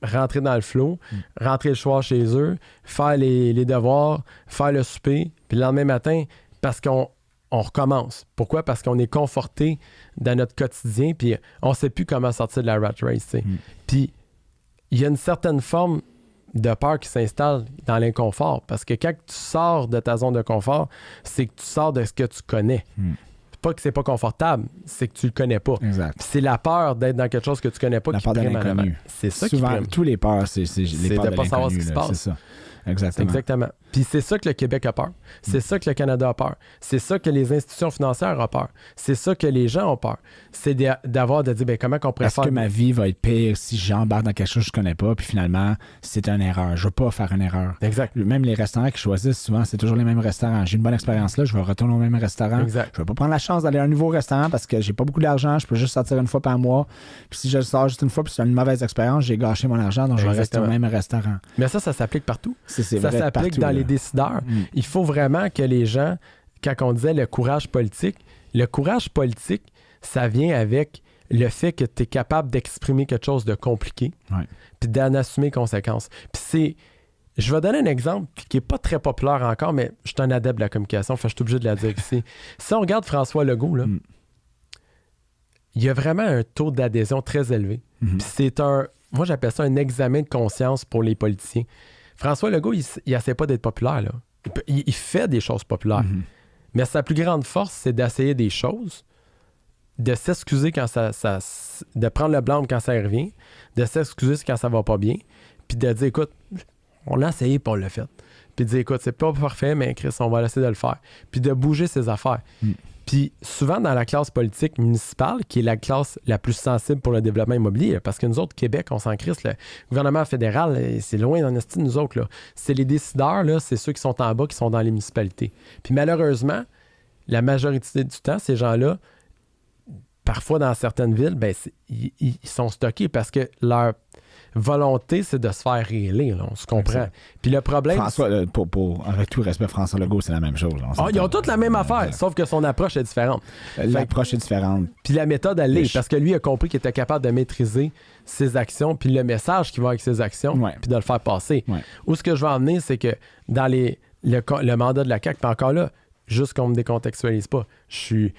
Speaker 1: rentrer dans le flow, rentrer le soir chez eux, faire les devoirs, faire le souper, puis le lendemain matin, parce qu'on recommence. Pourquoi? Parce qu'on est conforté dans notre quotidien, puis on ne sait plus comment sortir de la rat race. Puis il y a une certaine forme de peur qui s'installe dans l'inconfort, parce que quand tu sors de ta zone de confort, c'est que tu sors de ce que tu connais. Pas que c'est pas confortable, c'est que tu le connais pas.
Speaker 2: Exact.
Speaker 1: C'est la peur d'être dans quelque chose que tu connais pas
Speaker 2: la
Speaker 1: qui
Speaker 2: peur de
Speaker 1: prime à
Speaker 2: l'inconnu.
Speaker 1: C'est ça
Speaker 2: souvent,
Speaker 1: qui prime.
Speaker 2: Tous les peurs, c'est les peurs de
Speaker 1: pas savoir ce qui se passe.
Speaker 2: C'est ça.
Speaker 1: Exactement. Puis c'est ça que le Québec a peur. C'est ça que le Canada a peur. C'est ça que les institutions financières ont peur. C'est ça que les gens ont peur. C'est de dire, comment qu'on pourrait
Speaker 2: faire... Est-ce que ma vie va être pire si j'embarque dans quelque chose que je connais pas, puis finalement, c'est une erreur. Je veux pas faire une erreur.
Speaker 1: Exact.
Speaker 2: Même les restaurants qu'ils choisissent, souvent, c'est toujours les mêmes restaurants. J'ai une bonne expérience là, je vais retourner au même restaurant.
Speaker 1: Exact.
Speaker 2: Je vais pas prendre la chance d'aller à un nouveau restaurant parce que j'ai pas beaucoup d'argent, je peux juste sortir une fois par mois. Puis si je sors juste une fois, puis c'est une mauvaise expérience, j'ai gâché mon argent, donc je vais rester au même restaurant.
Speaker 1: Mais ça s'applique partout.
Speaker 2: Ça
Speaker 1: s'applique
Speaker 2: partout,
Speaker 1: dans les décideurs. Il faut vraiment que les gens, quand on disait le courage politique, ça vient avec le fait que tu es capable d'exprimer quelque chose de compliqué, puis d'en assumer les conséquences. Puis je vais donner un exemple qui n'est pas très populaire encore, mais je suis un adepte de la communication, je suis obligé de la dire ici. Si on regarde François Legault, là, il y a vraiment un taux d'adhésion très élevé. Puis moi j'appelle ça un examen de conscience pour les politiciens. François Legault, il n'essaie pas d'être populaire, là. Il fait des choses populaires. Mais sa plus grande force, c'est d'essayer des choses, de s'excuser quand de prendre le blâme quand ça revient, de s'excuser quand ça va pas bien, puis de dire, écoute, on l'a essayé, puis on l'a fait. Puis de dire, écoute, c'est pas parfait, mais Chris, on va essayer de le faire. Puis de bouger ses affaires. Puis souvent, dans la classe politique municipale, qui est la classe la plus sensible pour le développement immobilier, parce que nous autres, Québec, on s'en crisse, le gouvernement fédéral, c'est loin d'en esti de nous autres. Là. C'est les décideurs, là, c'est ceux qui sont en bas, qui sont dans les municipalités. Puis malheureusement, la majorité du temps, ces gens-là, parfois dans certaines villes, ils sont stockés parce que leur volonté, c'est de se faire réélire, on se comprend.
Speaker 2: Exact.
Speaker 1: Puis le problème...
Speaker 2: François, avec tout respect, François Legault, c'est la même chose.
Speaker 1: Ils ont toutes la même affaire, sauf que son approche est différente.
Speaker 2: L'approche est différente.
Speaker 1: Puis la méthode, elle l'est, parce que lui a compris qu'il était capable de maîtriser ses actions, puis le message qui va avec ses actions, puis de le faire passer. Où ce que je veux en venir, c'est que dans le mandat de la CAQ, puis encore là, juste qu'on ne me décontextualise pas. Je suis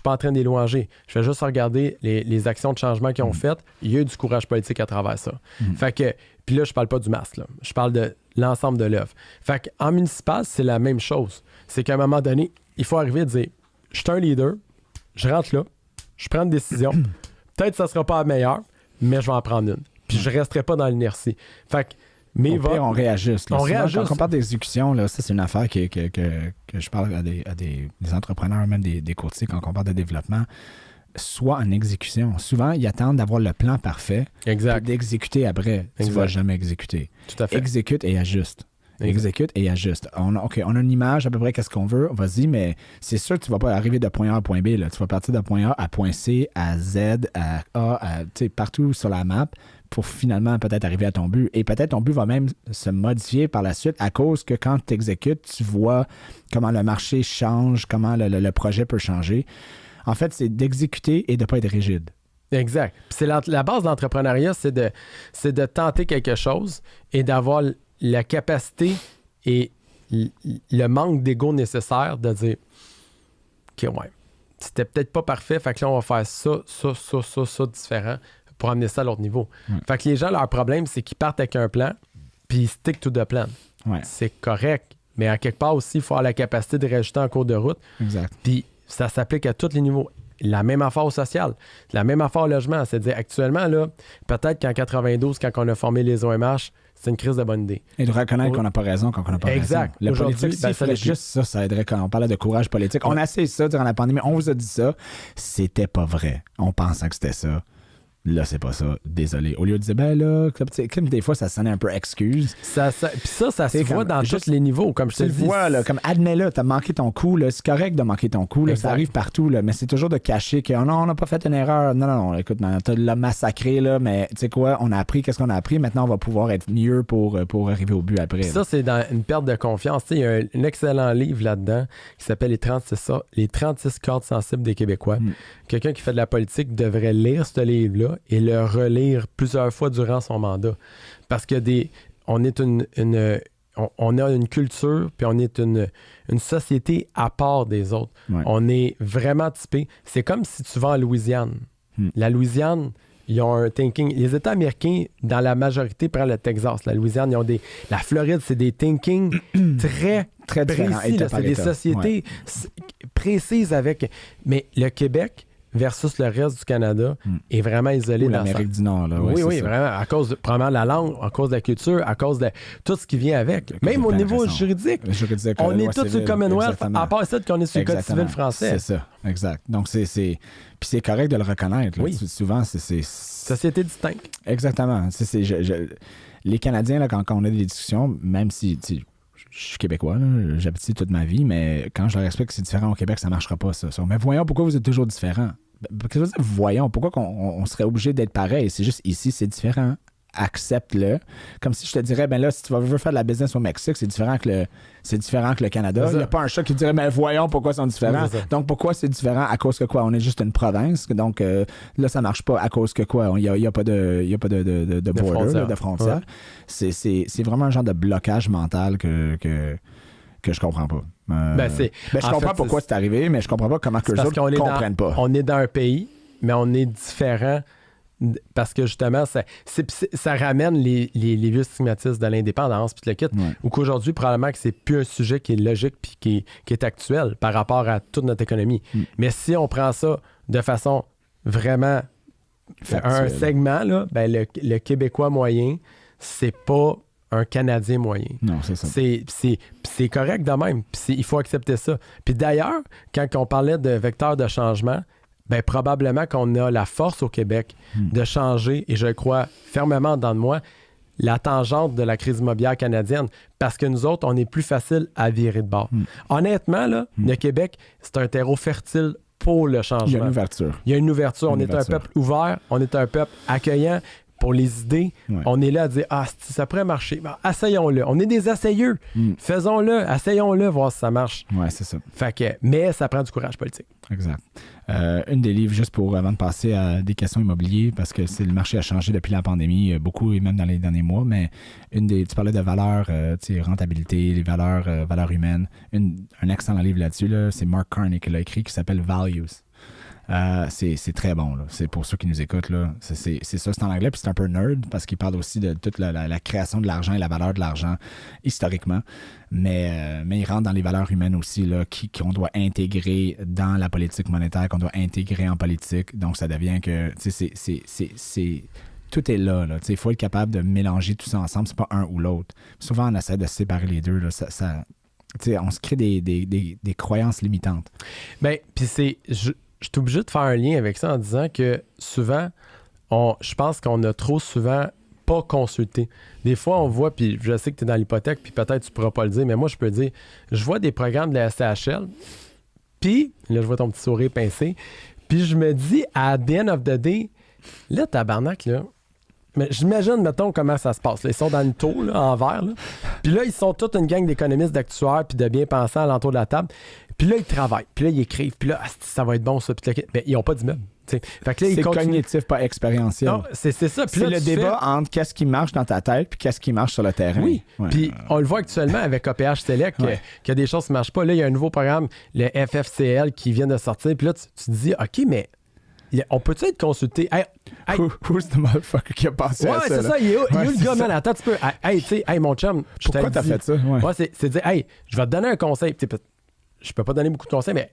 Speaker 1: pas en train d'élouanger. Je vais juste regarder les actions de changement qu'ils ont faites. Il y a eu du courage politique à travers ça. Fait que, puis là, je parle pas du masque. Là. Je parle de l'ensemble de l'œuvre. Fait qu'en municipal, c'est la même chose. C'est qu'à un moment donné, il faut arriver à dire, je suis un leader, je rentre là, je prends une décision. Peut-être que ça sera pas la meilleure, mais je vais en prendre une. Puis je resterai pas dans l'inertie. Fait que mais
Speaker 2: on réajuste. Là.
Speaker 1: On réajuste.
Speaker 2: Quand on parle d'exécution, là, ça, c'est une affaire que je parle à des entrepreneurs, même des courtiers, quand on parle de développement. Soit en exécution. Souvent, ils attendent d'avoir le plan parfait.
Speaker 1: Exact.
Speaker 2: Puis d'exécuter après. Tu ne vas jamais exécuter.
Speaker 1: Tout à fait.
Speaker 2: Exécute et ajuste. Exécute et ajuste. On a une image à peu près qu'est-ce qu'on veut. Vas-y, mais c'est sûr que tu ne vas pas arriver de point A à point B. Là. Tu vas partir de point A à point C, à Z, à A, partout sur la map pour finalement peut-être arriver à ton but. Et peut-être ton but va même se modifier par la suite à cause que quand tu exécutes, tu vois comment le marché change, comment le projet peut changer. En fait, c'est d'exécuter et de ne pas être rigide.
Speaker 1: Exact. Puis c'est la base de l'entrepreneuriat, c'est de tenter quelque chose et d'avoir la capacité et le manque d'ego nécessaire de dire OK, c'était peut-être pas parfait, fait que là, on va faire ça différent pour amener ça à l'autre niveau. Fait que les gens, leur problème, c'est qu'ils partent avec un plan puis ils stick to the plan. C'est correct, mais à quelque part aussi, il faut avoir la capacité de rajouter en cours de route.
Speaker 2: Exact.
Speaker 1: Puis ça s'applique à tous les niveaux. La même affaire au social, la même affaire au logement. C'est-à-dire, actuellement, là, peut-être qu'en 92, quand on a formé les OMH, c'est une crise de bonne idée.
Speaker 2: Et de reconnaître qu'on n'a pas raison quand on n'a pas
Speaker 1: exact.
Speaker 2: raison. La politique, c'est juste ça aiderait quand on parlait de courage politique. On a essayé ça durant la pandémie, on vous a dit ça. C'était pas vrai. On pensait que c'était ça. Là, c'est pas ça. Désolé. Au lieu de dire, ben là, comme des fois, ça sonnait un peu excuse.
Speaker 1: Puis ça se voit dans tous les niveaux, comme je te le dis.
Speaker 2: Vois, là, comme admets-le, t'as manqué ton coup, là, c'est correct de manquer ton coup, là, ça arrive partout, là, mais c'est toujours de cacher que non, on n'a pas fait une erreur. Non, écoute, t'as l'as massacré, là, mais tu sais quoi, on a appris, qu'est-ce qu'on a appris, maintenant on va pouvoir être mieux pour arriver au but après.
Speaker 1: Ça, c'est dans une perte de confiance. Il y a un excellent livre là-dedans qui s'appelle les 36 cordes sensibles des Québécois. Quelqu'un qui fait de la politique devrait lire ce livre-là et le relire plusieurs fois durant son mandat. Parce que on a une culture, puis on est une société à part des autres. On est vraiment typé. C'est comme si tu vas en Louisiane. La Louisiane, ils ont un thinking. Les États américains, dans la majorité, prennent le Texas. La Louisiane, ils ont la Floride, c'est des thinking très précis. C'est des sociétés précises avec... Mais le Québec, versus le reste du Canada est vraiment isolé.
Speaker 2: Ou l'Amérique du Nord. Là.
Speaker 1: Oui, vraiment. À cause probablement de la langue, à cause de la culture, à cause de tout ce qui vient avec. Même au niveau juridique. On est tous sur le Commonwealth, à part ça qu'on est sur le Code civil français.
Speaker 2: C'est ça, exact. Donc, puis c'est correct de le reconnaître. Là. Oui. Souvent, c'est...
Speaker 1: Société distincte.
Speaker 2: Exactement. Les Canadiens, là, quand on a des discussions, même si... Je suis québécois, j'habite ici toute ma vie, mais quand je leur explique que c'est différent au Québec, ça ne marchera pas, ça. Mais voyons pourquoi vous êtes toujours différents. Voyons pourquoi on serait obligé d'être pareil. C'est juste ici, c'est différent. Accepte-le. Comme si je te dirais, ben là, si tu veux faire de la business au Mexique, c'est différent que le Canada. Il n'y a pas un chat qui dirait, mais voyons pourquoi ils sont différents. Donc, pourquoi c'est différent? À cause que quoi? On est juste une province. Donc, là, ça ne marche pas à cause que quoi? Il n'y a pas de border, de frontières. Ouais. C'est vraiment un genre de blocage mental que je comprends pas. Je comprends pourquoi c'est arrivé, mais je comprends pas comment que les autres ne comprennent pas.
Speaker 1: On est dans un pays, mais on est différent. Parce que justement, ça ramène les vieux stigmatismes de l'indépendance puis le kit, ou qu'aujourd'hui, probablement que c'est plus un sujet qui est logique puis qui est actuel par rapport à toute notre économie. Mais si on prend ça de façon vraiment un segment, là, ben le Québécois moyen, c'est pas un Canadien moyen.
Speaker 2: Non, c'est ça.
Speaker 1: C'est correct de même. Puis il faut accepter ça. Puis d'ailleurs, quand on parlait de vecteur de changement, ben probablement qu'on a la force au Québec de changer, et je crois fermement dans moi, la tangente de la crise immobilière canadienne, parce que nous autres, on est plus facile à virer de bord. Honnêtement, là, le Québec, c'est un terreau fertile pour le changement. Il y a une ouverture. On est un peuple ouvert, on est un peuple accueillant pour les idées. On est là à dire, ça pourrait marcher. Ben, essayons-le. On est des essayeux. Faisons-le, essayons-le, voir si ça marche.
Speaker 2: Oui, c'est ça.
Speaker 1: Mais ça prend du courage politique.
Speaker 2: Exact. Une des livres, juste avant de passer à des questions immobilières, parce que le marché a changé depuis la pandémie, beaucoup et même dans les derniers mois, mais tu parlais de valeurs, rentabilité, les valeurs humaines. Un excellent livre là-dessus, c'est Mark Carney qui l'a écrit, qui s'appelle Values. C'est très bon. Là. C'est pour ceux qui nous écoutent. Là. C'est ça, c'est en anglais, puis c'est un peu nerd parce qu'il parle aussi de toute la création de l'argent et la valeur de l'argent historiquement. Mais il rentre dans les valeurs humaines aussi là, qu'on doit intégrer dans la politique monétaire, qu'on doit intégrer en politique. Donc, ça devient que tout est là. Il faut être capable de mélanger tout ça ensemble. C'est pas un ou l'autre. Souvent, on essaie de séparer les deux. Là. On se crée des croyances limitantes.
Speaker 1: Bien, puis je suis obligé de faire un lien avec ça en disant que souvent, je pense qu'on a trop souvent pas consulté. Des fois, on voit, puis je sais que tu es dans l'hypothèque, puis peut-être tu pourras pas le dire, mais moi, je peux dire, je vois des programmes de la SCHL, puis, là, je vois ton petit sourire pincé, puis je me dis, à the end of the day, là, tabarnak, là, mais j'imagine, mettons, comment ça se passe. Là, ils sont dans le taux, là, en vert, là. Puis là, ils sont toute une gang d'économistes, d'actuaires, puis de bien-pensants à l'entour de la table. Puis là, ils travaillent. Puis là, ils écrivent. Puis là, ça va être bon, ça. Puis là, ben, ils n'ont pas d'immeuble. Fait que là,
Speaker 2: c'est cognitif, pas expérientiel.
Speaker 1: Non, c'est ça. Puis
Speaker 2: c'est le débat entre qu'est-ce qui marche dans ta tête puis qu'est-ce qui marche sur le terrain.
Speaker 1: Oui. Puis on le voit actuellement avec OPH Select, qu'il y a des choses qui ne marchent pas. Là, il y a un nouveau programme, le FFCL, qui vient de sortir. Puis là, tu te dis, OK, mais on peut-tu être consulté?
Speaker 2: Who's the motherfucker qui a pensé à ça?
Speaker 1: Ouais, c'est ça. Il est où le gars, man? Attends, tu peux. Tu sais, mon chum.
Speaker 2: Pourquoi t'as fait ça?
Speaker 1: Ouais, c'est dire, je vais te donner un conseil. Je peux pas donner beaucoup de conseils, mais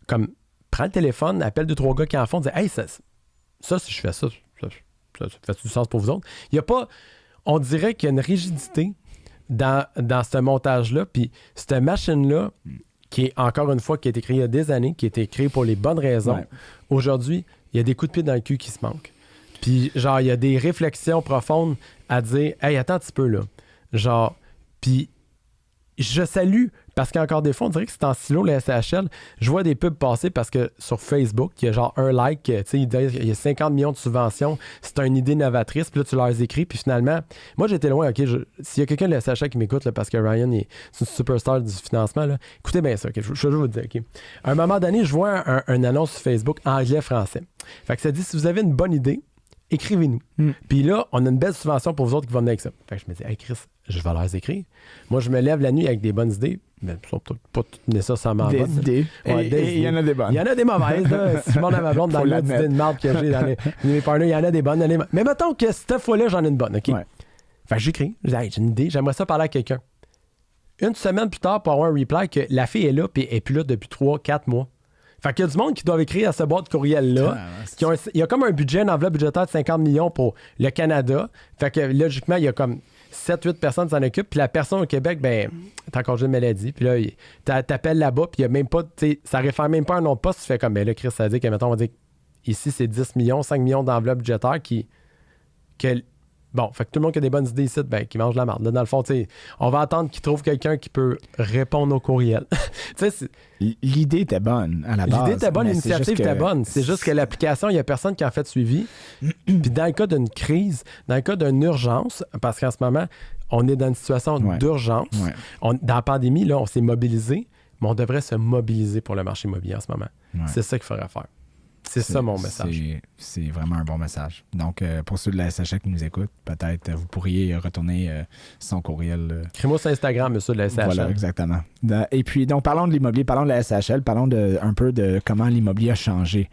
Speaker 1: comme, prends le téléphone, appelle 2-3 gars qui en font, dis, ça, si je fais ça fait du sens pour vous autres. Il y a pas. On dirait qu'il y a une rigidité dans ce montage-là, puis cette machine-là, qui est, encore une fois, qui a été créée il y a des années, qui a été créée pour les bonnes raisons. Ouais. Aujourd'hui, il y a des coups de pied dans le cul qui se manquent. Puis, genre, il y a des réflexions profondes à dire, attends un petit peu, là. Genre, puis, je salue, parce qu'encore des fois, on dirait que c'est en silo, la SHL. Je vois des pubs passer parce que sur Facebook, il y a genre un like, tu sais, il y a 50 millions de subventions, c'est une idée novatrice, puis là, tu leur écris, puis finalement, moi, j'étais loin, OK, s'il y a quelqu'un de la SHL qui m'écoute, là, parce que Ryan, c'est une superstar du financement, là, écoutez bien ça, okay, je vais vous dire, OK. À un moment donné, je vois un annonce sur Facebook anglais-français. Fait que ça dit, si vous avez une bonne idée, écrivez-nous. Puis là, on a une belle subvention pour vous autres qui vont venir avec ça. Fait que je me dis, Chris, je vais leur écrire. Moi, je me lève la nuit avec des bonnes idées. Mais elles sont peut-être pas toutes nécessairement bonnes.
Speaker 2: Idées. Et il y en a des bonnes.
Speaker 1: Il y en a des mauvaises. Là. Si je demande à ma blonde dans le idée de marde que j'ai dans mes partenaires, il y en a des bonnes. Mais mettons que cette fois-là, j'en ai une bonne. OK? Ouais. Fait que j'écris. Je dis, j'ai une idée. J'aimerais ça parler à quelqu'un. Une semaine plus tard, pour avoir un reply que la fille est là, puis elle est plus là depuis 3-4 mois. Fait qu'il y a du monde qui doivent écrire à ce boîte courriel-là. Il y a comme un budget, une enveloppe budgétaire de 50 millions pour le Canada. Fait que logiquement, il y a comme 7-8 personnes qui s'en occupent. Puis la personne au Québec, ben, t'es en congé de maladie. Puis là, t'appelles là-bas. Puis il y a même pas, ça réfère même pas à un nom de poste. Tu fais comme, ben là, Chris, ça veut dire que, mettons, on va dire ici, c'est 10 millions, 5 millions d'enveloppe budgétaire bon, fait que tout le monde qui a des bonnes idées ici, ben, qui mange la marde. Là, dans le fond, on va attendre qu'il trouve quelqu'un qui peut répondre aux courriels.
Speaker 2: L'idée était bonne à la base.
Speaker 1: L'idée était bonne, l'initiative était bonne. C'est juste que l'application, il n'y a personne qui a fait de suivi. Puis dans le cas d'une crise, dans le cas d'une urgence, parce qu'en ce moment, on est dans une situation d'urgence. Dans la pandémie, là, on s'est mobilisé, mais on devrait se mobiliser pour le marché immobilier en ce moment. C'est ça qu'il faudrait faire. C'est ça mon message.
Speaker 2: C'est vraiment un bon message. Donc, pour ceux de la SHL qui nous écoutent, peut-être vous pourriez retourner son courriel.
Speaker 1: Écris-moi sur Instagram, monsieur de la SHL.
Speaker 2: Voilà, exactement. Et puis, donc, parlons de l'immobilier, parlons de la SHL, parlons un peu de comment l'immobilier a changé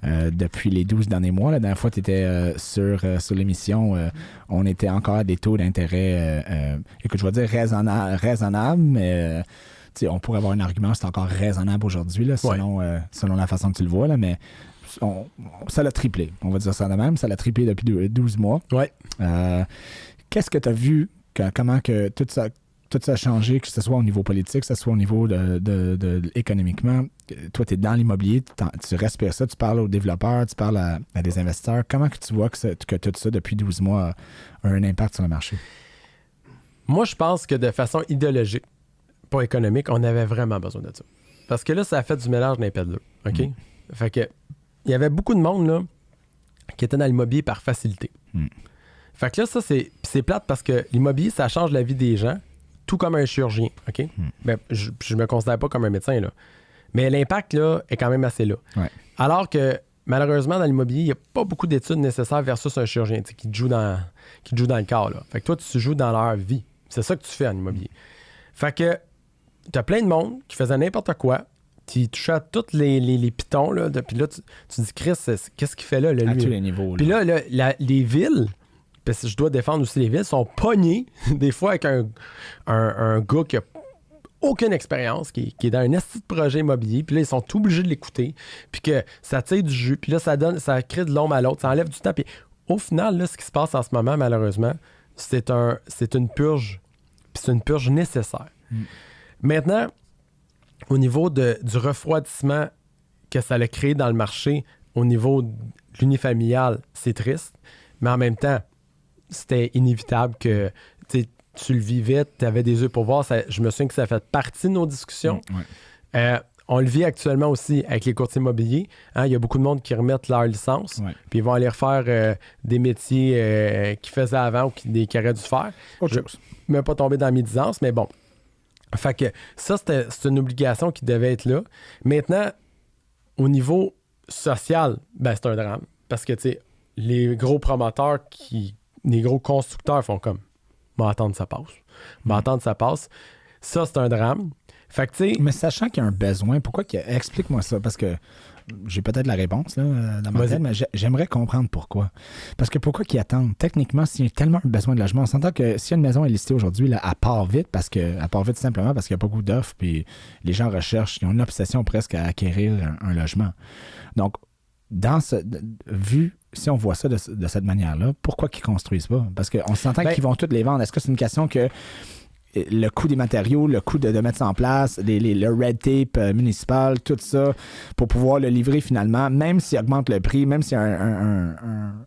Speaker 2: depuis les 12 derniers mois. La dernière fois, tu étais sur l'émission, on était encore à des taux d'intérêt, écoute, je vais dire raisonnables, mais... on pourrait avoir un argument, c'est encore raisonnable aujourd'hui, là, selon la façon que tu le vois, là, mais ça l'a triplé. On va dire ça de même. Ça l'a triplé depuis 12 mois.
Speaker 1: Ouais.
Speaker 2: Qu'est-ce que tu as vu? Comment que tout ça a changé, que ce soit au niveau politique, que ce soit au niveau de économiquement? Toi, tu es dans l'immobilier, tu respires ça, tu parles aux développeurs, tu parles à des investisseurs. Comment que tu vois que tout ça, depuis 12 mois, a un impact sur le marché?
Speaker 1: Moi, je pense que de façon idéologique, pas économique, on avait vraiment besoin de ça. Parce que là, ça a fait du mélange d'un pet de l'eau. OK? Fait que il y avait beaucoup de monde là, qui était dans l'immobilier par facilité. Fait que là, ça, c'est plate parce que l'immobilier, ça change la vie des gens, tout comme un chirurgien. OK? Ben, je me considère pas comme un médecin, là. Mais l'impact, là, est quand même assez là.
Speaker 2: Ouais.
Speaker 1: Alors que, malheureusement, dans l'immobilier, il n'y a pas beaucoup d'études nécessaires versus un chirurgien qui te joue dans le corps, là. Fait que toi, tu joues dans leur vie. C'est ça que tu fais en immobilier. Fait que t'as plein de monde qui faisait n'importe quoi, qui touchait à tous les pitons, là. Puis là, tu dis, Chris, qu'est-ce qu'il fait là, lui?
Speaker 2: À tous les niveaux.
Speaker 1: Puis là, les villes, parce que je dois défendre aussi les villes, sont pognées, des fois, avec un gars qui a aucune expérience, qui est dans un esti de projet immobilier, puis là, ils sont obligés de l'écouter, puis que ça tire du jus, puis là, ça crée de l'ombre à l'autre, ça enlève du temps. Puis au final, là, ce qui se passe en ce moment, malheureusement, c'est une purge, puis c'est une purge nécessaire. Maintenant, au niveau du refroidissement que ça a créé dans le marché, au niveau de l'unifamilial, c'est triste, mais en même temps, c'était inévitable que tu le vivais, tu avais des yeux pour voir. Je me souviens que ça fait partie de nos discussions. On le vit actuellement aussi avec les courtiers immobiliers. Il y a beaucoup de monde qui remettent leur licence, puis ils vont aller refaire des métiers qu'ils faisaient avant ou qu'ils auraient dû faire. Je ne vais même pas tomber dans la médisance, mais bon. Fait que ça, c'est une obligation qui devait être là. Maintenant, au niveau social, ben c'est un drame. Parce que, tu sais, les gros promoteurs, les gros constructeurs font comme, m'attendre, ça passe. Ça, c'est un drame. Fait que, tu sais...
Speaker 2: Mais sachant qu'il y a un besoin, pourquoi explique-moi ça? Parce que j'ai peut-être la réponse là, dans ma tête, mais j'aimerais comprendre pourquoi. Parce que pourquoi qu'ils attendent? Techniquement, s'il y a tellement un besoin de logement, on s'entend que si une maison est listée aujourd'hui, là, elle part vite simplement parce qu'il n'y a pas beaucoup d'offres, puis les gens recherchent, ils ont une obsession presque à acquérir un logement. Donc, si on voit ça de cette manière-là, pourquoi qu'ils ne construisent pas? Parce qu'on s'entend qu'ils vont toutes les vendre. Est-ce que c'est une question que le coût des matériaux, le coût de mettre ça en place, le red tape municipal, tout ça, pour pouvoir le livrer finalement, même s'il augmente le prix, même s'il y a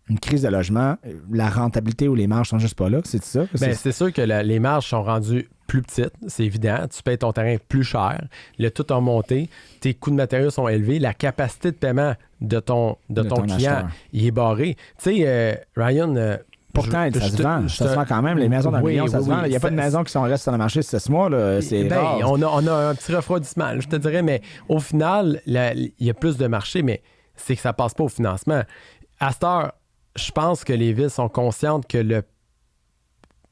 Speaker 2: une crise de logement, la rentabilité ou les marges sont juste pas là, c'est ça?
Speaker 1: C'est sûr que les marges sont rendues plus petites, c'est évident. Tu payes ton terrain plus cher, le tout a monté, tes coûts de matériaux sont élevés, la capacité de paiement de ton client, acheteur, il est barré. Tu sais, Ryan...
Speaker 2: Pourtant, ça se vend quand même. Les maisons d'un million, ça se vend. Il n'y a pas de maisons qui restent sur le marché 6 mois. Là. C'est rare.
Speaker 1: On a un petit refroidissement, je te dirais, mais au final, il y a plus de marché, mais c'est que ça ne passe pas au financement. À cette heure, je pense que les villes sont conscientes que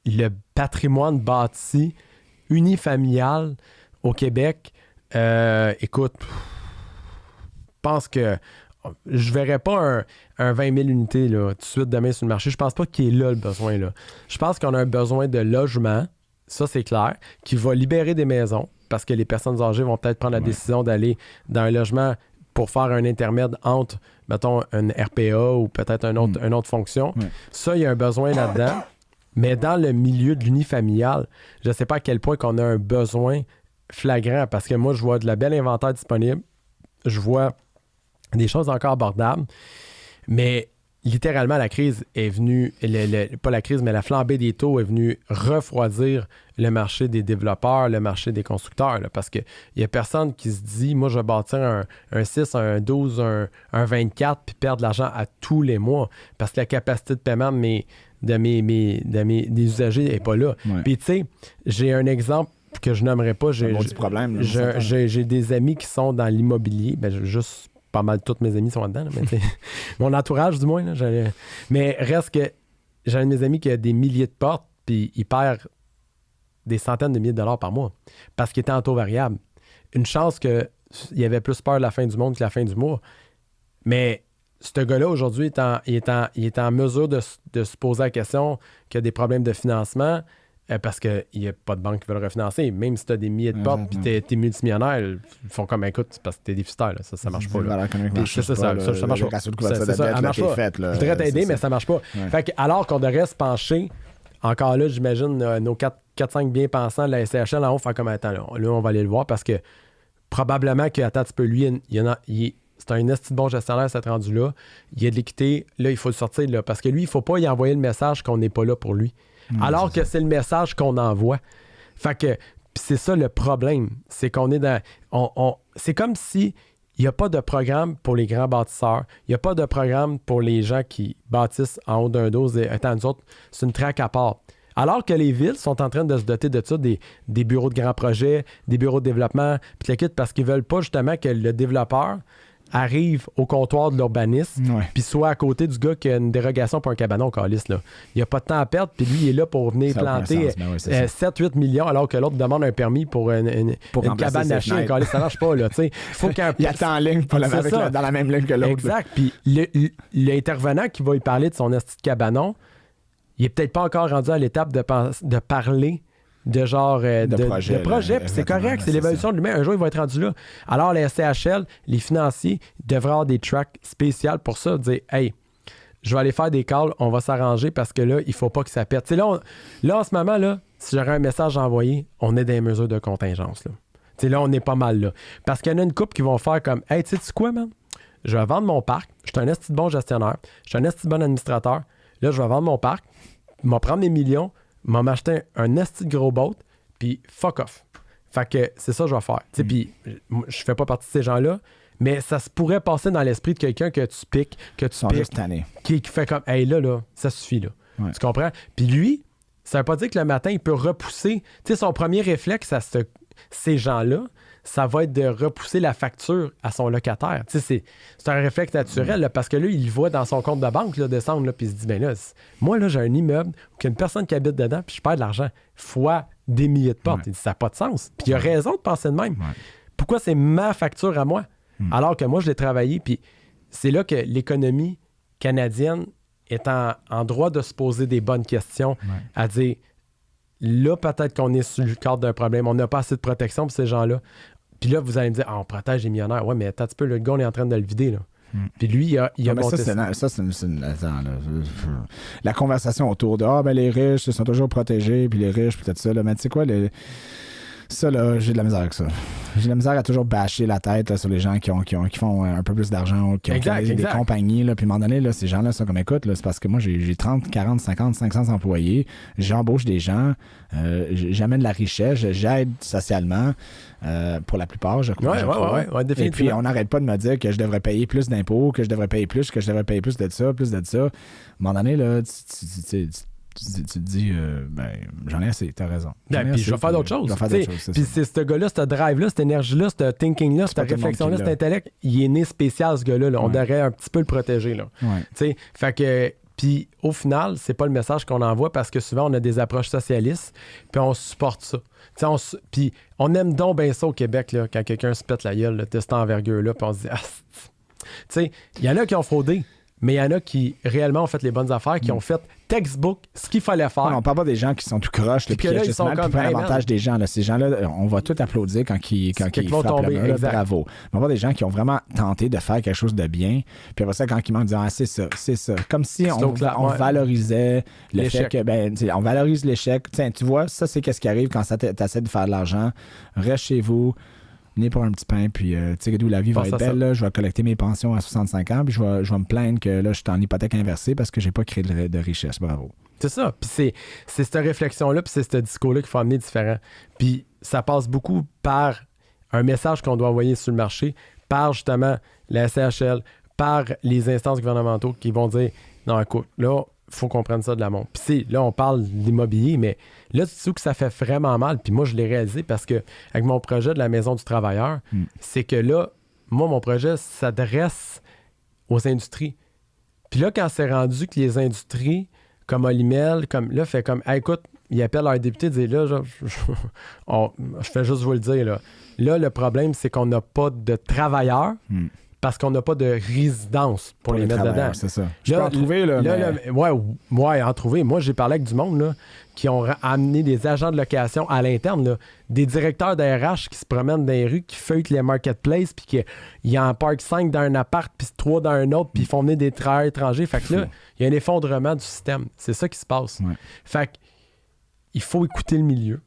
Speaker 1: le patrimoine bâti unifamilial au Québec, écoute, je pense que je verrais pas un 20 000 unités là, tout de suite demain sur le marché. Je pense pas qu'il y ait là le besoin. Là. Je pense qu'on a un besoin de logement, ça c'est clair, qui va libérer des maisons parce que les personnes âgées vont peut-être prendre la décision d'aller dans un logement pour faire un intermède entre, mettons, un RPA ou peut-être une autre fonction. Ça, il y a un besoin là-dedans. Mais dans le milieu de l'unifamilial, je ne sais pas à quel point qu'on a un besoin flagrant, parce que moi, je vois de la belle inventaire disponible, je vois des choses encore abordables, mais littéralement, la crise est venue, pas la crise, mais la flambée des taux est venue refroidir le marché des développeurs, le marché des constructeurs, là, parce qu'il n'y a personne qui se dit, moi, je vais bâtir un 6, un 12, un 24, puis perdre de l'argent à tous les mois, parce que la capacité de paiement des usagers n'est pas là. Puis, tu sais, j'ai un exemple que je nommerai pas. J'ai des amis qui sont dans l'immobilier, juste pas mal tous mes amis sont là-dedans, là, mais mon entourage du moins. Là, mais reste que j'ai un de mes amis qui a des milliers de portes, puis il perd des centaines de milliers de dollars par mois parce qu'il était en taux variable. Une chance qu'il y avait plus peur de la fin du monde que la fin du mois. Mais ce gars-là, aujourd'hui, il est en mesure de se poser la question qu'il y a des problèmes de financement parce qu'il n'y a pas de banque qui veut le refinancer. Même si tu as des milliers de portes et tu es multimillionnaire, ils font comme écoute, c'est parce que tu es déficitaire. Là. Ça marche pas. Ça marche pas. Ça marche pas. Je voudrais t'aider, mais ça marche pas. Fait que, alors qu'on devrait se pencher, encore là, j'imagine nos 4-5 bien-pensants de la SCHL en haut, faire comme attends, là, on va aller le voir parce que probablement qu'attends un petit peu, lui, c'est un esti de bon gestionnaire, cet rendu-là. Il y a de l'équité. Là, il faut le sortir. Là, parce que lui, il ne faut pas y envoyer le message qu'on n'est pas là pour lui. Alors que c'est le message qu'on envoie. Fait que c'est ça le problème. C'est qu'on est dans... c'est comme si il n'y a pas de programme pour les grands bâtisseurs. Il n'y a pas de programme pour les gens qui bâtissent en haut d'un dos. Attends, nous autres, c'est une traque à part. Alors que les villes sont en train de se doter de ça, des bureaux de grands projets, des bureaux de développement, puis le kit, parce qu'ils ne veulent pas justement que le développeur arrive au comptoir de l'urbanisme, puis soit à côté du gars qui a une dérogation pour un cabanon au calice. Il n'y a pas de temps à perdre, puis lui, il est là pour venir planter 7-8 millions, alors que l'autre demande un permis pour une cabane à chien. Ça marche pas. Là, faut
Speaker 2: il attend en ligne pour dans la même ligne que l'autre.
Speaker 1: Exact. Puis l'intervenant qui va lui parler de son esti de cabanon, il est peut-être pas encore rendu à l'étape de parler de projet, puis c'est correct, c'est l'évolution de l'humain. Un jour, il va être rendu là. Alors, les SCHL, les financiers, devraient avoir des tracks spéciaux pour ça, dire « Hey, je vais aller faire des calls, on va s'arranger parce que là, il faut pas que ça pète. » Là, en ce moment, là, si j'aurais un message à envoyer, on est dans les mesures de contingence. Là, là on est pas mal là. Parce qu'il y en a une couple qui vont faire comme « Hey, tu sais quoi, man? Je vais vendre mon parc. Je suis un esti de bon gestionnaire. Je suis un esti de bon administrateur. Là, je vais vendre mon parc. Je vais prendre mes millions. M'a acheté un esti de gros boat, puis fuck off. Fait que c'est ça que je vais faire. Puis je fais pas partie de ces gens-là, mais ça se pourrait passer dans l'esprit de quelqu'un que tu piques, qui fait comme, hey là, ça suffit là. Tu comprends? Puis lui, ça veut pas dire que le matin, il peut repousser. Son premier réflexe à ces gens-là, ça va être de repousser la facture à son locataire. C'est un réflexe naturel là, parce que là, il voit dans son compte de banque là, descendre, puis il se dit, ben là, moi, là, j'ai un immeuble où il y a une personne qui habite dedans, puis je perds de l'argent fois des milliers de portes. Il dit, ça n'a pas de sens. Puis il a raison de penser de même. Pourquoi c'est ma facture à moi? Alors que moi, je l'ai travaillé, puis c'est là que l'économie canadienne est en droit de se poser des bonnes questions, à dire, là, peut-être qu'on est sur le cadre d'un problème. On n'a pas assez de protection pour ces gens-là. Puis là, vous allez me dire, on protège les millionnaires. Ouais, mais attends un petit peu, le gars, on est en train de le vider. Là. Puis lui, il a monté
Speaker 2: ça. La conversation autour de les riches, ils sont toujours protégés, puis les riches, peut-être ça. Là. Mais tu sais quoi, ça, là, j'ai de la misère avec ça. J'ai de la misère à toujours bâcher la tête là, sur les gens qui font un peu plus d'argent, qui ont des compagnies. Là, puis à un moment donné, là, ces gens-là sont comme, écoute, là, c'est parce que moi, j'ai 30, 40, 50, 500 employés. J'embauche des gens. J'amène de la richesse. J'aide socialement pour la plupart, je crois.
Speaker 1: Ouais, définitivement.
Speaker 2: Et puis, on n'arrête pas de me dire que je devrais payer plus d'impôts, que je devrais payer plus de ça, plus de ça. À un moment donné, là, tu te dis, j'en ai assez, t'as raison.
Speaker 1: Puis je vais faire d'autres choses. Puis c'est ce gars-là, ce drive-là, cette énergie-là, ce thinking-là, cette réflexion-là, cet intellect, il est né spécial, ce gars-là. Là. On devrait un petit peu le protéger. Là. Fait que, puis au final, c'est pas le message qu'on envoie parce que souvent, on a des approches socialistes, puis on supporte ça. Puis on aime donc bien ça au Québec, là, quand quelqu'un se pète la gueule, de cette envergure-là, puis on se dit, il y en a qui ont fraudé. mais il y en a qui réellement ont fait les bonnes affaires, qui ont fait textbook, ce qu'il fallait faire.
Speaker 2: On parle pas des gens qui sont tout croches, puis qui agissent mal, puis prennent l'avantage des gens. Là. Ces gens-là, on va tout applaudir quand ils frappent tomber, le mur. Bravo. Mais on parle des gens qui ont vraiment tenté de faire quelque chose de bien, puis après ça, quand ils m'ont dit « Ah, c'est ça. » Comme si on valorisait le fait que, on valorise l'échec. Tiens, tu vois, ça, c'est qu'est-ce qui arrive quand tu essaies de faire de l'argent. Reste chez vous. Venez pour un petit pain, puis tu sais d'où la vie va être belle. Là, je vais collecter mes pensions à 65 ans, puis je vais me plaindre que là, je suis en hypothèque inversée parce que j'ai pas créé de richesse. Bravo.
Speaker 1: C'est ça. Puis c'est cette réflexion-là, puis c'est ce discours-là qu'il faut amener différent. Puis ça passe beaucoup par un message qu'on doit envoyer sur le marché, par justement la SCHL, par les instances gouvernementaux qui vont dire « Non, écoute, là, il faut qu'on prenne ça de l'amont. » Puis là, on parle d'immobilier, mais là, tu sais que ça fait vraiment mal. Puis moi, je l'ai réalisé parce que avec mon projet de la Maison du Travailleur, c'est que là, moi, mon projet s'adresse aux industries. Puis là, quand c'est rendu que les industries, comme Olimel, fait comme hey, écoute, ils appellent leur député et disent là, je fais juste vous le dire. Là, le problème, c'est qu'on n'a pas de travailleurs. Parce qu'on n'a pas de résidence pour les mettre dedans.
Speaker 2: C'est ça. Je peux en trouver, là.
Speaker 1: Ouais, en trouver. Moi, j'ai parlé avec du monde là, qui ont amené des agents de location à l'interne, là, des directeurs d'ARH qui se promènent dans les rues, qui feuilletent les marketplaces, puis qu'ils en parquent 5 dans un appart, puis 3 dans un autre, puis ils font venir des travailleurs étrangers. Fait que là, il y a un effondrement du système. C'est ça qui se passe. Ouais. Fait que il faut écouter le milieu.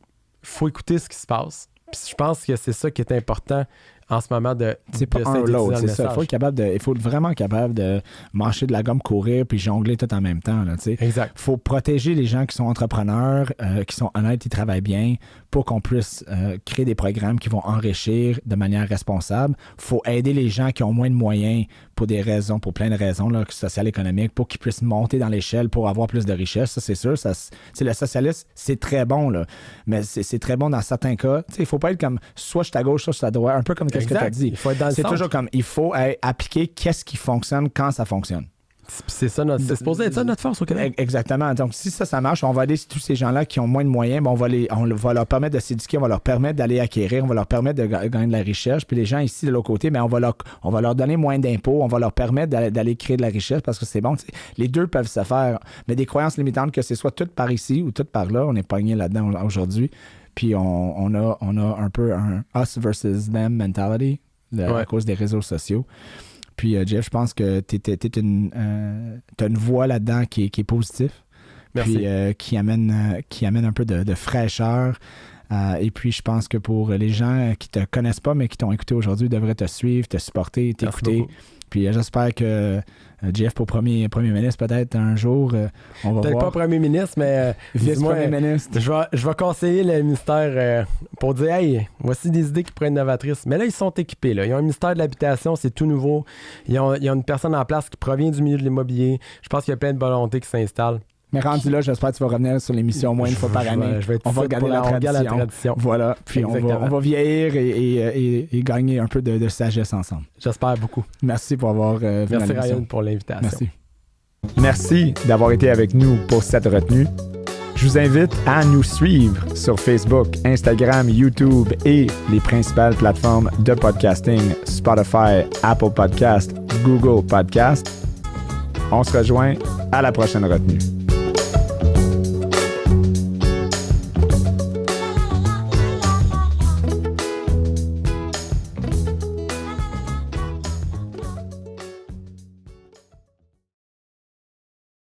Speaker 1: Il faut écouter ce qui se passe. Puis je pense que c'est ça qui est important en ce moment
Speaker 2: c'est pas un l'autre, c'est ça. Il faut vraiment être capable de mâcher de la gomme, courir puis jongler tout en même temps. Là,
Speaker 1: exact.
Speaker 2: Il faut protéger les gens qui sont entrepreneurs, qui sont honnêtes, qui travaillent bien pour qu'on puisse créer des programmes qui vont enrichir de manière responsable. Il faut aider les gens qui ont moins de moyens pour plein de raisons là, sociales, économiques, pour qu'ils puissent monter dans l'échelle pour avoir plus de richesse. Ça, c'est sûr. Le socialisme, c'est très bon, là, mais c'est très bon dans certains cas. Il ne faut pas être comme soit je suis à gauche, soit je suis à droite, un peu comme qu'est-ce que tu as dit.
Speaker 1: Il faut être dans le centre.
Speaker 2: Toujours comme il faut appliquer qu'est-ce qui fonctionne quand ça fonctionne.
Speaker 1: C'est supposé être ça notre force au Québec.
Speaker 2: Exactement. Donc, si ça marche, on va aider tous ces gens-là qui ont moins de moyens, on va leur permettre de s'éduquer, on va leur permettre d'aller acquérir, on va leur permettre de gagner de la richesse. Puis les gens ici, de l'autre côté, on va leur donner moins d'impôts, on va leur permettre d'aller créer de la richesse parce que c'est bon. Les deux peuvent se faire. Mais des croyances limitantes que c'est soit tout par ici ou tout par là, on est pogné là-dedans aujourd'hui. Puis on a un peu un us versus them mentality à cause des réseaux sociaux. Puis, Jeff, je pense que t'as une voix là-dedans qui est positive.
Speaker 1: Merci.
Speaker 2: Puis, qui amène un peu de fraîcheur. Et puis, je pense que pour les gens qui te connaissent pas, mais qui t'ont écouté aujourd'hui, devraient te suivre, te supporter, t'écouter. Puis, j'espère que Jeff, pour premier ministre, peut-être un jour, on va
Speaker 1: peut-être
Speaker 2: voir.
Speaker 1: pas premier ministre, mais
Speaker 2: vice-premier ministre.
Speaker 1: Je vais conseiller le ministère pour dire, hey, voici des idées qui pourraient être novatrices. Mais là, ils sont équipés. Là. Ils ont un ministère de l'habitation, c'est tout nouveau. Ils ont une personne en place qui provient du milieu de l'immobilier. Je pense qu'il y a plein de volontés qui s'installent.
Speaker 2: Mais rendu là, j'espère que tu vas revenir sur l'émission au moins une fois par année.
Speaker 1: On va garder la tradition.
Speaker 2: Voilà. Puis on va vieillir et gagner un peu de sagesse ensemble.
Speaker 1: J'espère beaucoup.
Speaker 2: Merci pour avoir venu.
Speaker 1: Merci Ryan pour l'invitation.
Speaker 2: Merci d'avoir été avec nous pour cette retenue. Je vous invite à nous suivre sur Facebook, Instagram, YouTube et les principales plateformes de podcasting, Spotify, Apple Podcast, Google Podcast. On se rejoint à la prochaine retenue.